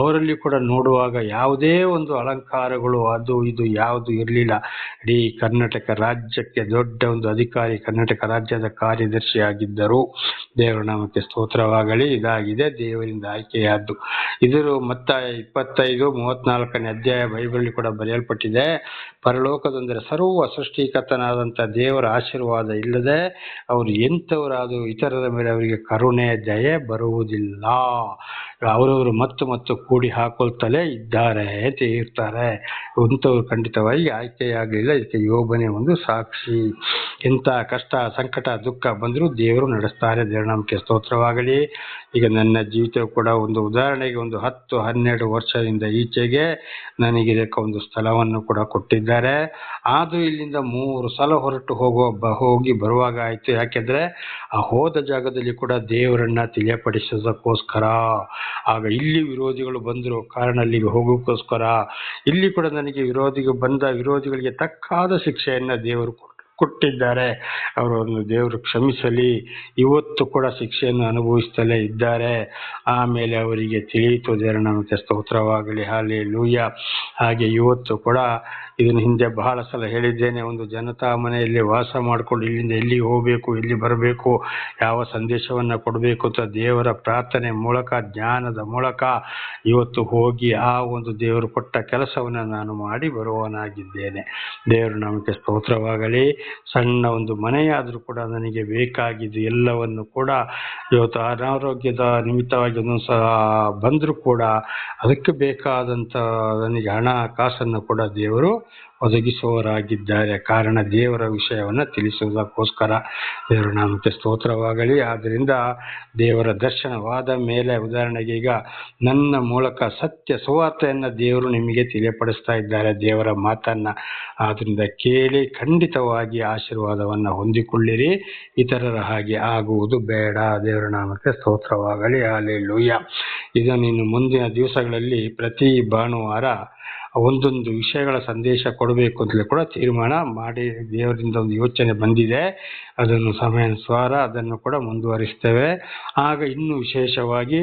ಅವರಲ್ಲಿ ಕೂಡ ನೋಡುವಾಗ ಯಾವುದೇ ಒಂದು ಅಲಂಕಾರಗಳು ಅದು ಇದು ಯಾವುದು ಇರಲಿಲ್ಲ. ಇಡೀ ಕರ್ನಾಟಕ ರಾಜ್ಯಕ್ಕೆ ದೊಡ್ಡ ಒಂದು ಅಧಿಕಾರಿ, ಕರ್ನಾಟಕ ರಾಜ್ಯದ ಕಾರ್ಯದರ್ಶಿ ಆಗಿದ್ದರು. ದೇವರ ನಾಮಕ್ಕೆ ಸ್ತೋತ್ರವಾಗಲಿ. ಇದಾಗಿದೆ ದೇವರಿಂದ ಆಯ್ಕೆಯಾದ್ದು. ಇದರ ಮತ್ತಾಯ 25-34ನೇ ಅಧ್ಯಾಯ ಬೈಬಲ್ ಕೂಡ ಬರೆಯಲ್ಪಟ್ಟಿದೆ. ಪರಲೋಕದಂದರೆ ಸರ್ವ ಸೃಷ್ಟಿಕರ್ತನಾದಂಥ ದೇವರ ಆಶೀರ್ವಾದ ಇಲ್ಲದೆ ಅವರು ಎಂಥವರಾದರೂ ಇತರರ ಮೇಲೆ ಅವರಿಗೆ ಕರುಣೆ ದಯೆ ಬರುವುದಿಲ್ಲ. ಅವರವರು ಮತ್ತು ಕೂಡಿ ಹಾಕೊಳ್ತಲೇ ಇದ್ದಾರೆ ಅಂತ ಇರ್ತಾರೆ. ಇಂಥವ್ರು ಖಂಡಿತವಾಗಿ ಆಯ್ಕೆಯಾಗಲಿಲ್ಲ. ಇದಕ್ಕೆ ಯೋಬನೇ ಒಂದು ಸಾಕ್ಷಿ. ಎಂಥ ಕಷ್ಟ, ಸಂಕಟ, ದುಃಖ ಬಂದರೂ ದೇವರು ನಡೆಸ್ತಾರೆ. ದೇವರ ಸ್ತೋತ್ರವಾಗಲಿ. ಈಗ ನನ್ನ ಜೀವಿತ ಕೂಡ ಒಂದು ಉದಾಹರಣೆಗೆ ಒಂದು 10-12 ವರ್ಷದಿಂದ ಈಚೆಗೆ ನನಗೆ ಇದಕ್ಕೆ ಒಂದು ಸ್ಥಳವನ್ನು ಕೂಡ ಕೊಟ್ಟಿದ್ದಾರೆ. ಆದರೂ ಇಲ್ಲಿಂದ 3 ಸಲ ಹೊರಟು ಹೋಗಿ ಬರುವಾಗ ಆಯಿತು. ಯಾಕೆಂದರೆ ಆ ಹೋದ ಜಾಗದಲ್ಲಿ ಕೂಡ ದೇವರನ್ನ ತಿಳಿಯಪಡಿಸೋದಕ್ಕೋಸ್ಕರ. ಆಗ ಇಲ್ಲಿ ವಿರೋಧಿಗಳು ಬಂದರು, ಕಾರಣ ಅಲ್ಲಿಗೆ ಹೋಗೋಕ್ಕೋಸ್ಕರ. ಇಲ್ಲಿ ಕೂಡ ನನಗೆ ವಿರೋಧಿಗಳಿಗೆ ತಕ್ಕಾದ ಶಿಕ್ಷೆಯನ್ನು ದೇವರು ಕೊಟ್ಟಿದ್ದಾರೆ. ಅವರನ್ನು ದೇವರು ಕ್ಷಮಿಸಲಿ. ಇವತ್ತು ಕೂಡ ಶಿಕ್ಷೆಯನ್ನು ಅನುಭವಿಸ್ತಲೇ ಇದ್ದಾರೆ. ಆಮೇಲೆ ಅವರಿಗೆ ತಿಳಿಯಿತು. ದೇವರ ಸ್ತೋತ್ರವಾಗಲಿ. ಹಲ್ಲೆಲೂಯಾ. ಹಾಗೆ ಇವತ್ತು ಕೂಡ ಇದನ್ನು ಹಿಂದೆ ಬಹಳ ಸಲ ಹೇಳಿದ್ದೇನೆ. ಒಂದು ಜನತಾ ಮನೆಯಲ್ಲಿ ವಾಸ ಮಾಡಿಕೊಂಡು ಇಲ್ಲಿಂದ ಎಲ್ಲಿ ಹೋಗಬೇಕು, ಎಲ್ಲಿ ಬರಬೇಕು, ಯಾವ ಸಂದೇಶವನ್ನು ಕೊಡಬೇಕು ಅಂತ ದೇವರ ಪ್ರಾರ್ಥನೆ ಮೂಲಕ, ಜ್ಞಾನದ ಮೂಲಕ ಇವತ್ತು ಹೋಗಿ ಆ ಒಂದು ದೇವರು ಕೊಟ್ಟ ಕೆಲಸವನ್ನು ನಾನು ಮಾಡಿ ಬರುವವನಾಗಿದ್ದೇನೆ. ದೇವರು ನಮಗೆ ಸ್ತೋತ್ರವಾಗಲಿ. ಸಣ್ಣ ಒಂದು ಮನೆಯಾದರೂ ಕೂಡ ನನಗೆ ಬೇಕಾಗಿದ್ದು ಎಲ್ಲವನ್ನು ಕೂಡ ಇವತ್ತು ಅನಾರೋಗ್ಯದ ನಿಮಿತ್ತವಾಗಿ ಒಂದೊಂದು ಸಲ ಬಂದರೂ ಕೂಡ ಅದಕ್ಕೆ ಬೇಕಾದಂಥ ನನಗೆ ಹಣ ಕಾಸನ್ನು ಕೂಡ ದೇವರು ಒದಗಿಸುವವರಾಗಿದ್ದಾರೆ. ಕಾರಣ ದೇವರ ವಿಷಯವನ್ನು ತಿಳಿಸುವುದಕ್ಕೋಸ್ಕರ. ದೇವರ ನಾಮಕ್ಕೆ ಸ್ತೋತ್ರವಾಗಲಿ. ಆದ್ದರಿಂದ ದೇವರ ದರ್ಶನವಾದ ಮೇಲೆ, ಉದಾಹರಣೆಗೆ ಈಗ ನನ್ನ ಮೂಲಕ ಸತ್ಯ ಸುವಾರ್ತೆಯನ್ನು ದೇವರು ನಿಮಗೆ ತಿಳಿಯಪಡಿಸ್ತಾ ಇದ್ದಾರೆ, ದೇವರ ಮಾತನ್ನು. ಆದ್ದರಿಂದ ಕೇಳಿ ಖಂಡಿತವಾಗಿ ಆಶೀರ್ವಾದವನ್ನು ಹೊಂದಿಕೊಳ್ಳಿರಿ. ಇತರರ ಹಾಗೆ ಆಗುವುದು ಬೇಡ. ದೇವರ ನಾಮಕ್ಕೆ ಸ್ತೋತ್ರವಾಗಲಿ. ಹಲ್ಲೆಲೂಯಾ. ಇದನ್ನು ಇನ್ನು ಮುಂದಿನ ದಿವಸಗಳಲ್ಲಿ ಪ್ರತಿ ಭಾನುವಾರ ಒಂದೊಂದು ವಿಷಯಗಳ ಸಂದೇಶ ಕೊಡಬೇಕು ಅಂತಲೇ ಕೂಡ ತೀರ್ಮಾನ ಮಾಡಿ ದೇವರಿಂದ ಒಂದು ಯೋಚನೆ ಬಂದಿದೆ. ಅದನ್ನು ಸಮಯಾನುಸಾರ ಅದನ್ನು ಕೂಡ ಮುಂದುವರಿಸ್ತೇವೆ. ಆಗ ಇನ್ನೂ ವಿಶೇಷವಾಗಿ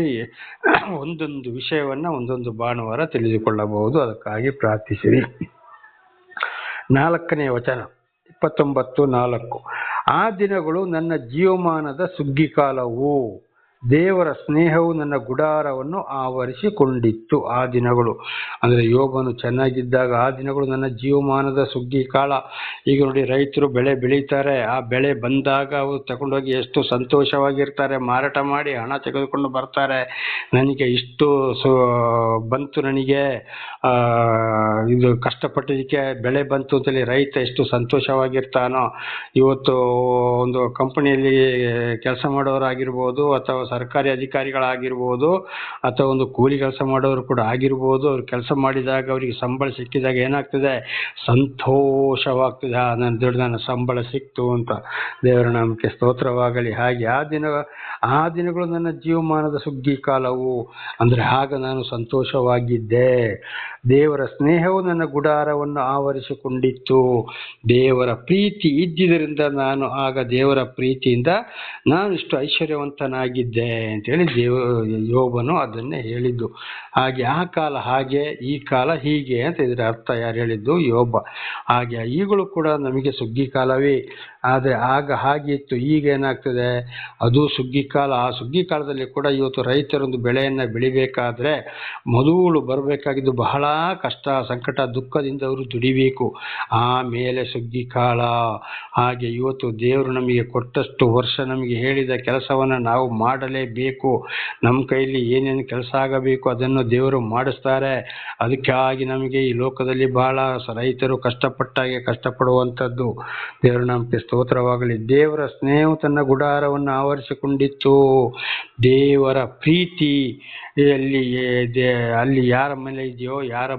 ಒಂದೊಂದು ವಿಷಯವನ್ನು ಒಂದೊಂದು ಭಾನುವಾರ ತಿಳಿದುಕೊಳ್ಳಬಹುದು. ಅದಕ್ಕಾಗಿ ಪ್ರಾರ್ಥಿಸಿರಿ. 4ನೇ ವಚನ 29:4. ಆ ದಿನಗಳು ನನ್ನ ಜೀವಮಾನದ ಸುಗ್ಗಿಕಾಲವು, ದೇವರ ಸ್ನೇಹವು ನನ್ನ ಗುಡಾರವನ್ನು ಆವರಿಸಿಕೊಂಡಿತ್ತು. ಆ ದಿನಗಳು ಅಂದರೆ ಯೋಬನು ಚೆನ್ನಾಗಿದ್ದಾಗ ಆ ದಿನಗಳು ನನ್ನ ಜೀವಮಾನದ ಸುಗ್ಗಿ ಕಾಲ. ಈಗ ನೋಡಿ, ರೈತರು ಬೆಳೆ ಬೆಳೀತಾರೆ. ಆ ಬೆಳೆ ಬಂದಾಗ ಅವರು ತಗೊಂಡೋಗಿ ಎಷ್ಟು ಸಂತೋಷವಾಗಿರ್ತಾರೆ. ಮಾರಾಟ ಮಾಡಿ ಹಣ ತೆಗೆದುಕೊಂಡು ಬರ್ತಾರೆ. ನನಗೆ ಇಷ್ಟು ಬಂತು, ನನಗೆ ಇದು ಕಷ್ಟಪಟ್ಟಿದ್ದಕ್ಕೆ ಬೆಳೆ ಬಂತು ಅಂತೇಳಿ ರೈತ ಎಷ್ಟು ಸಂತೋಷವಾಗಿರ್ತಾನೋ. ಇವತ್ತು ಒಂದು ಕಂಪನಿಯಲ್ಲಿ ಕೆಲಸ ಮಾಡೋರಾಗಿರ್ಬೋದು, ಅಥವಾ ಸರ್ಕಾರಿ ಅಧಿಕಾರಿಗಳಾಗಿರ್ಬೋದು, ಅಥವಾ ಒಂದು ಕೂಲಿ ಕೆಲಸ ಮಾಡೋರು ಕೂಡ ಆಗಿರ್ಬೋದು. ಅವ್ರು ಕೆಲಸ ಮಾಡಿದಾಗ ಅವರಿಗೆ ಸಂಬಳ ಸಿಕ್ಕಿದಾಗ ಏನಾಗ್ತದೆ? ಸಂತೋಷವಾಗ್ತದೆ. ನನ್ನ ಸಂಬಳ ಸಿಕ್ತು ಅಂತ. ದೇವರ ನಾಮಕ್ಕೆ ಸ್ತೋತ್ರವಾಗಲಿ. ಹಾಗೆ ಆ ದಿನಗಳು ನನ್ನ ಜೀವಮಾನದ ಸುಗ್ಗಿ ಕಾಲವು ಅಂದರೆ ಆಗ ನಾನು ಸಂತೋಷವಾಗಿದ್ದೆ. ದೇವರ ಸ್ನೇಹವು ನನ್ನ ಗುಡಾರವನ್ನು ಆವರಿಸಿಕೊಂಡಿತ್ತು. ದೇವರ ಪ್ರೀತಿ ಇದ್ದಿದ್ದರಿಂದ ನಾನು ಆಗ ದೇವರ ಪ್ರೀತಿಯಿಂದ ನಾನು ಇಷ್ಟು ಐಶ್ವರ್ಯವಂತನಾಗಿದ್ದೆ ಅಂತೇಳಿ ಯೋಬನು ಅದನ್ನೇ ಹೇಳಿದ್ದು. ಹಾಗೆ ಆ ಕಾಲ ಹಾಗೆ, ಈ ಕಾಲ ಹೀಗೆ ಅಂತ ಇದರ ಅರ್ಥ ಯಾರು ಹೇಳಿದ್ದು? ಯೋಬ. ಹಾಗೆ ಈಗಲೂ ಕೂಡ ನಮಗೆ ಸುಗ್ಗಿ ಕಾಲವೇ. ಆದರೆ ಆಗ ಹಾಗಿತ್ತು, ಈಗ ಏನಾಗ್ತದೆ? ಅದು ಸುಗ್ಗಿ ಕಾಲ. ಆ ಸುಗ್ಗಿ ಕಾಲದಲ್ಲಿ ಕೂಡ ಇವತ್ತು ರೈತರೊಂದು ಬೆಳೆಯನ್ನು ಬೆಳಿಬೇಕಾದ್ರೆ ಮೊದಲು ಬರಬೇಕಾಗಿದ್ದು ಬಹಳ ಕಷ್ಟ, ಸಂಕಟ, ದುಃಖದಿಂದ ಅವರು ದುಡಿಬೇಕು. ಆಮೇಲೆ ಸುಗ್ಗಿ ಕಾಲ. ಹಾಗೆ ಇವತ್ತು ದೇವರು ನಮಗೆ ಕೊಟ್ಟಷ್ಟು ವರ್ಷ ನಮಗೆ ಹೇಳಿದ ಕೆಲಸವನ್ನು ನಾವು ಮಾಡಲೇಬೇಕು. ನಮ್ಮ ಕೈಲಿ ಏನೇನು ಕೆಲಸ ಆಗಬೇಕು ಅದನ್ನು ದೇವರು ಮಾಡಿಸ್ತಾರೆ. ಅದಕ್ಕಾಗಿ ನಮಗೆ ಈ ಲೋಕದಲ್ಲಿ ಬಹಳ ರೈತರು ಕಷ್ಟಪಡುವಂಥದ್ದು. ದೇವರು ನಮಗೆ ಸ್ತೋತ್ರವಾಗಲಿ. ದೇವರ ಸ್ನೇಹವು ತನ್ನ ಗುಡಾರವನ್ನು ಆವರಿಸಿಕೊಂಡಿತ್ತು. ದೇವರ ಪ್ರೀತಿ ಅಲ್ಲಿ ಯಾರ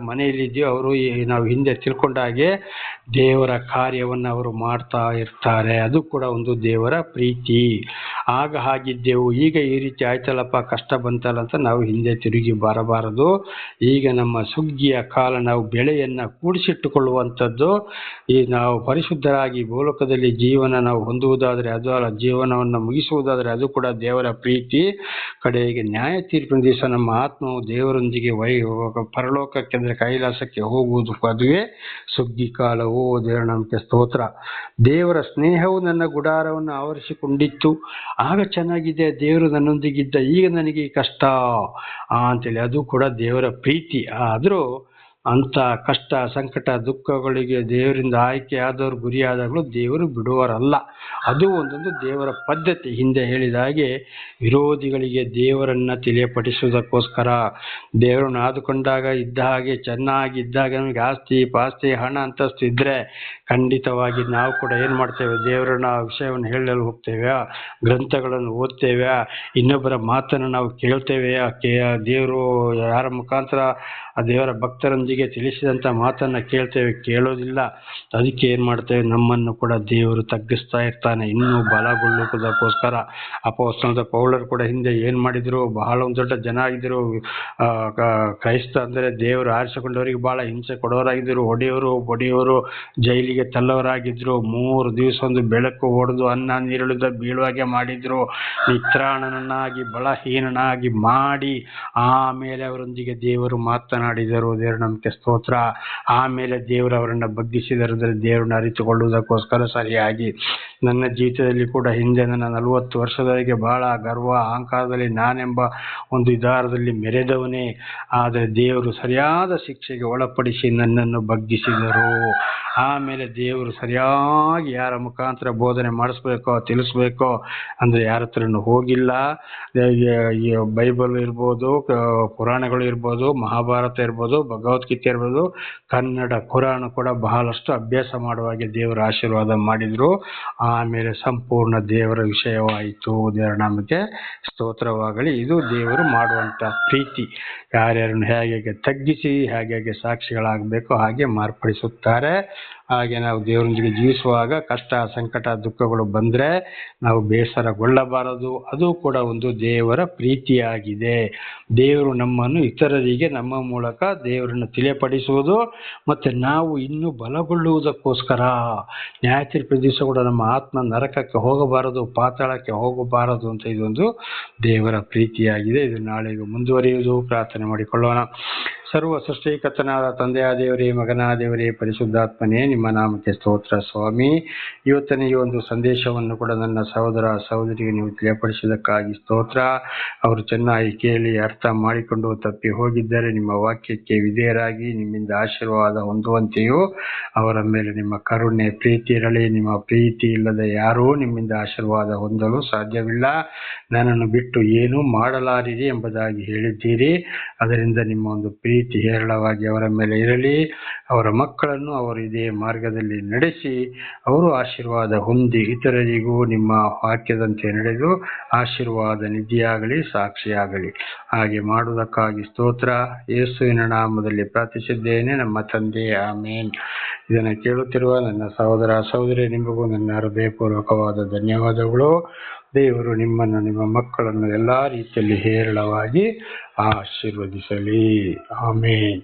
ಮನೆಯಲ್ಲಿದೆಯೋ ಅವರು ನಾವು ಹಿಂದೆ ತಿಳ್ಕೊಂಡ ಹಾಗೆ ದೇವರ ಕಾರ್ಯವನ್ನು ಅವರು ಮಾಡ್ತಾ ಇರ್ತಾರೆ. ಅದು ಕೂಡ ಒಂದು ದೇವರ ಪ್ರೀತಿ. ಆಗ ಹಾಗಿದ್ದೆವು, ಈಗ ಈ ರೀತಿ ಆಯ್ತಲ್ಲಪ್ಪ, ಕಷ್ಟ ಬಂತಲ್ಲ ಅಂತ ನಾವು ಹಿಂದೆ ತಿರುಗಿ ಬರಬಾರದು. ಈಗ ನಮ್ಮ ಸುಗ್ಗಿಯ ಕಾಲ, ನಾವು ಬೆಳೆಯನ್ನು ಕೂಡಿಸಿಟ್ಟುಕೊಳ್ಳುವಂಥದ್ದು. ಈ ನಾವು ಪರಿಶುದ್ಧರಾಗಿ ಭೂಲೋಕದಲ್ಲಿ ಜೀವನ ನಾವು ಹೊಂದುವುದಾದರೆ, ಅದು ಅಲ್ಲ, ಜೀವನವನ್ನು ಮುಗಿಸುವುದಾದರೆ ಅದು ಕೂಡ ದೇವರ ಪ್ರೀತಿ. ಕಡೆಗೆ ನ್ಯಾಯ ತೀರ್ಪಿನ ದಿವಸ ನಮ್ಮ ಆತ್ಮವು ದೇವರೊಂದಿಗೆ ಪರಲೋಕಕ್ಕೆ ಅಂದರೆ ಕೈಲಾಸಕ್ಕೆ ಹೋಗುವುದು, ಅದುವೇ ಸುಗ್ಗಿ ಕಾಲವು. ದೇವರ ನಾಮಕ್ಕೆ ಸ್ತೋತ್ರ. ದೇವರ ಸ್ನೇಹವು ನನ್ನ ಗುಡಾರವನ್ನು ಆವರಿಸಿಕೊಂಡಿತ್ತು. ಆಗ ಚೆನ್ನಾಗಿದೆ, ದೇವರು ನನ್ನೊಂದಿಗಿದ್ದ. ಈಗ ನನಗೆ ಕಷ್ಟ ಅಂತೇಳಿ ಅದು ಕೂಡ ದೇವರ ಪ್ರೀತಿ. ಆದರೂ ಅಂತ ಕಷ್ಟ ಸಂಕಟ ದುಃಖಗಳಿಗೆ ದೇವರಿಂದ ಆಯ್ಕೆಯಾದವರು ಗುರಿಯಾದಾಗಲೂ ದೇವರು ಬಿಡುವರಲ್ಲ. ಅದು ಒಂದೊಂದು ದೇವರ ಪದ್ಧತಿ. ಹಿಂದೆ ಹೇಳಿದ ಹಾಗೆ ವಿರೋಧಿಗಳಿಗೆ ದೇವರನ್ನ ತಿಳಿಯಪಡಿಸುವುದಕ್ಕೋಸ್ಕರ ದೇವರನ್ನು ಆದುಕೊಂಡಾಗ ಇದ್ದ ಹಾಗೆ ಚೆನ್ನಾಗಿದ್ದಾಗ ನಮಗೆ ಆಸ್ತಿ ಪಾಸ್ತಿ ಹಣ ಅಂತಸ್ತು ಇದ್ರೆ ಖಂಡಿತವಾಗಿ ನಾವು ಕೂಡ ಏನು ಮಾಡ್ತೇವೆ, ದೇವರನ್ನ ವಿಷಯವನ್ನು ಹೇಳಲು ಹೋಗ್ತೇವೆ, ಗ್ರಂಥಗಳನ್ನು ಓದ್ತೇವೆ, ಇನ್ನೊಬ್ಬರ ಮಾತನ್ನು ನಾವು ಕೇಳ್ತೇವೆ. ದೇವರು ಯಾರ ಮುಖಾಂತರ ಆ ದೇವರ ಭಕ್ತರೊಂದಿಗೆ ತಿಳಿಸಿದಂಥ ಮಾತನ್ನು ಕೇಳೋದಿಲ್ಲ. ಅದಕ್ಕೆ ಏನು ಮಾಡ್ತೇವೆ, ನಮ್ಮನ್ನು ಕೂಡ ದೇವರು ತಗ್ಗಿಸ್ತಾ ಇರ್ತಾನೆ ಇನ್ನೂ ಬಲಗೊಳ್ಳುವುದಕ್ಕೋಸ್ಕರ. ಅಪೊಸ್ತಲರಾದ ಪೌಲರು ಕೂಡ ಹಿಂದೆ ಏನು ಮಾಡಿದ್ರು, ಬಹಳ ಒಂದು ದೊಡ್ಡ ಜನ ಆಗಿದ್ರು. ಕ್ರೈಸ್ತ ಅಂದರೆ ದೇವರು ಆರಿಸಿಕೊಂಡವರಿಗೆ ಬಹಳ ಹಿಂಸೆ ಕೊಡೋರಾಗಿದ್ದರು, ಹೊಡೆಯೋರು ಬಡಿಯೋರು, ಜೈಲಿಗೆ ತಳ್ಳವರಾಗಿದ್ರು. 3 ದಿವಸ ಒಂದು ಬೆಳಕು ಹೊಡೆದು ಅನ್ನ ನೀರುಳಿದ ಬೀಳುವಾಗೆ ಮಾಡಿದ್ರು. ನಿತ್ರಾಣನನ್ನಾಗಿ ಬಲಹೀನನಾಗಿ ಮಾಡಿ ಆಮೇಲೆ ಅವರೊಂದಿಗೆ ದೇವರು ಮಾತನಾಡಿದರು. ದೇವರ ನಮಗೆ ಸ್ತೋತ್ರ. ಆಮೇಲೆ ದೇವರು ಅವರನ್ನು ಬಗ್ಗಿಸಿದರಂದ್ರೆ ದೇವರನ್ನು ಅರಿತುಕೊಳ್ಳುವುದಕ್ಕೋಸ್ಕರ ಸರಿಯಾಗಿ. ನನ್ನ ಜೀವಿತದಲ್ಲಿ ಕೂಡ ಹಿಂದೆ ನನ್ನ 40 ವರ್ಷದವರೆಗೆ ಬಹಳ ಗರ್ವ ಅಹಂಕಾರದಲ್ಲಿ ನಾನೆಂಬ ಒಂದು ವಿಧಾರದಲ್ಲಿ ಮೆರೆದವನೇ. ಆದರೆ ದೇವರು ಸರಿಯಾದ ಶಿಕ್ಷೆಗೆ ಒಳಪಡಿಸಿ ನನ್ನನ್ನು ಬಗ್ಗಿಸಿದರು. ಆಮೇಲೆ ದೇವರು ಸರಿಯಾಗಿ ಯಾರ ಮುಖಾಂತರ ಬೋಧನೆ ಮಾಡಿಸ್ಬೇಕೋ ತಿಳಿಸ್ಬೇಕೋ ಅಂದರೆ ಯಾರ ಹತ್ರನೂ ಹೋಗಿಲ್ಲ. ಬೈಬಲ್ ಇರ್ಬೋದು, ಪುರಾಣಗಳು ಇರ್ಬೋದು, ಮಹಾಭಾರತ ಇರ್ಬೋದು, ಭಗವದ್ಗೀತೆ ಇರ್ಬೋದು, ಕನ್ನಡ ಕುರಾನ್ ಕೂಡ ಬಹಳಷ್ಟು ಅಭ್ಯಾಸ ಮಾಡುವಾಗೆ ದೇವರ ಆಶೀರ್ವಾದ ಮಾಡಿದರು. ಆಮೇಲೆ ಸಂಪೂರ್ಣ ದೇವರ ವಿಷಯವಾಯಿತು. ದೇವರ ನಾಮಕ್ಕೆ ಸ್ತೋತ್ರವಾಗಲಿ. ಇದು ದೇವರು ಮಾಡುವಂಥ ಪ್ರೀತಿ. ಯಾರ್ಯಾರನ್ನು ಹೇಗೆ ತಗ್ಗಿಸಿ ಹೇಗೆ ಸಾಕ್ಷಿಗಳಾಗಬೇಕು ಹಾಗೆ ಮಾರ್ಪಡಿಸುತ್ತಾರೆ. ಹಾಗೆ ನಾವು ದೇವರೊಂದಿಗೆ ಜೀವಿಸುವಾಗ ಕಷ್ಟ ಸಂಕಟ ದುಃಖಗಳು ಬಂದರೆ ನಾವು ಬೇಸರಗೊಳ್ಳಬಾರದು. ಅದು ಕೂಡ ಒಂದು ದೇವರ ಪ್ರೀತಿಯಾಗಿದೆ. ದೇವರು ನಮ್ಮನ್ನು ಇತರರಿಗೆ ನಮ್ಮ ಮೂಲಕ ದೇವರನ್ನು ತಿಳಿಯಪಡಿಸುವುದು ಮತ್ತು ನಾವು ಇನ್ನೂ ಬಲಗೊಳ್ಳುವುದಕ್ಕೋಸ್ಕರ. ನ್ಯಾಯತೀರ್ಪು ದಿವಸ ಕೂಡ ನಮ್ಮ ಆತ್ಮ ನರಕಕ್ಕೆ ಹೋಗಬಾರದು, ಪಾತಾಳಕ್ಕೆ ಹೋಗಬಾರದು ಅಂತ ಇದೊಂದು ದೇವರ ಪ್ರೀತಿಯಾಗಿದೆ. ಇದು ನಾಳೆಗೂ ಮುಂದುವರಿಯುವುದು. ಪ್ರಾರ್ಥನೆ ಮಾಡಿಕೊಳ್ಳೋಣ. ಸರ್ವ ಸೃಷ್ಟಿಕರ್ತನಾದ ತಂದೆಯ ದೇವರೇ, ಮಗನಾದ ದೇವರೇ, ಪರಿಶುದ್ಧಾತ್ಮನೇ, ನಿಮ್ಮ ನಾಮಕ್ಕೆ ಸ್ತೋತ್ರ ಸ್ವಾಮಿ. ಇವತ್ತಿನ ಈ ಒಂದು ಸಂದೇಶವನ್ನು ಕೂಡ ನನ್ನ ಸಹೋದರ ಸಹೋದರಿಗೆ ನೀವು ತಿಳಿಯಪಡಿಸಿದ್ದಕ್ಕಾಗಿ ಸ್ತೋತ್ರ. ಅವರು ಚೆನ್ನಾಗಿ ಕೇಳಿ ಅರ್ಥ ಮಾಡಿಕೊಂಡು ತಪ್ಪಿ ಹೋಗಿದ್ದರೆ ನಿಮ್ಮ ವಾಕ್ಯಕ್ಕೆ ವಿಧೇಯರಾಗಿ ನಿಮ್ಮಿಂದ ಆಶೀರ್ವಾದ ಹೊಂದುವಂತೆಯೂ ಅವರ ಮೇಲೆ ನಿಮ್ಮ ಕರುಣೆ ಪ್ರೀತಿ ಇರಲಿ. ನಿಮ್ಮ ಪ್ರೀತಿ ಇಲ್ಲದೆ ಯಾರೂ ನಿಮ್ಮಿಂದ ಆಶೀರ್ವಾದ ಹೊಂದಲು ಸಾಧ್ಯವಿಲ್ಲ. ನನ್ನನ್ನು ಬಿಟ್ಟು ಏನೂ ಮಾಡಲಾರಿರಿ ಎಂಬುದಾಗಿ ಹೇಳಿದ್ದೀರಿ. ಅದರಿಂದ ನಿಮ್ಮ ಒಂದು ಪ್ರೀತಿ ಹೇರಳವಾಗಿ ಅವರ ಮೇಲೆ ಇರಲಿ. ಅವರ ಮಕ್ಕಳನ್ನು ಅವರು ಇದೇ ಮಾರ್ಗದಲ್ಲಿ ನಡೆಸಿ ಅವರು ಆಶೀರ್ವಾದ ಹೊಂದಿ ಇತರರಿಗೂ ನಿಮ್ಮ ವಾಕ್ಯದಂತೆ ನಡೆದು ಆಶೀರ್ವಾದ ನಿಧಿಯಾಗಲಿ, ಸಾಕ್ಷಿಯಾಗಲಿ. ಹಾಗೆ ಮಾಡುವುದಕ್ಕಾಗಿ ಸ್ತೋತ್ರ. ಯೇಸುವಿನ ನಾಮದಲ್ಲಿ ಪ್ರಾರ್ಥಿಸಿದ್ದೇನೆ ನಮ್ಮ ತಂದೆ, ಆಮೇನ್. ಇದನ್ನು ಕೇಳುತ್ತಿರುವ ನನ್ನ ಸಹೋದರ ಸಹೋದರಿ, ನಿಮಗೂ ನನ್ನ ಹೃದಯಪೂರ್ವಕವಾದ ಧನ್ಯವಾದಗಳು. ದೇವರು ನಿಮ್ಮನ್ನು ನಿಮ್ಮ ಮಕ್ಕಳನ್ನು ಎಲ್ಲ ರೀತಿಯಲ್ಲಿ ಹೇರಳವಾಗಿ ಆಶೀರ್ವದಿಸಲಿ. ಆಮೇನ್.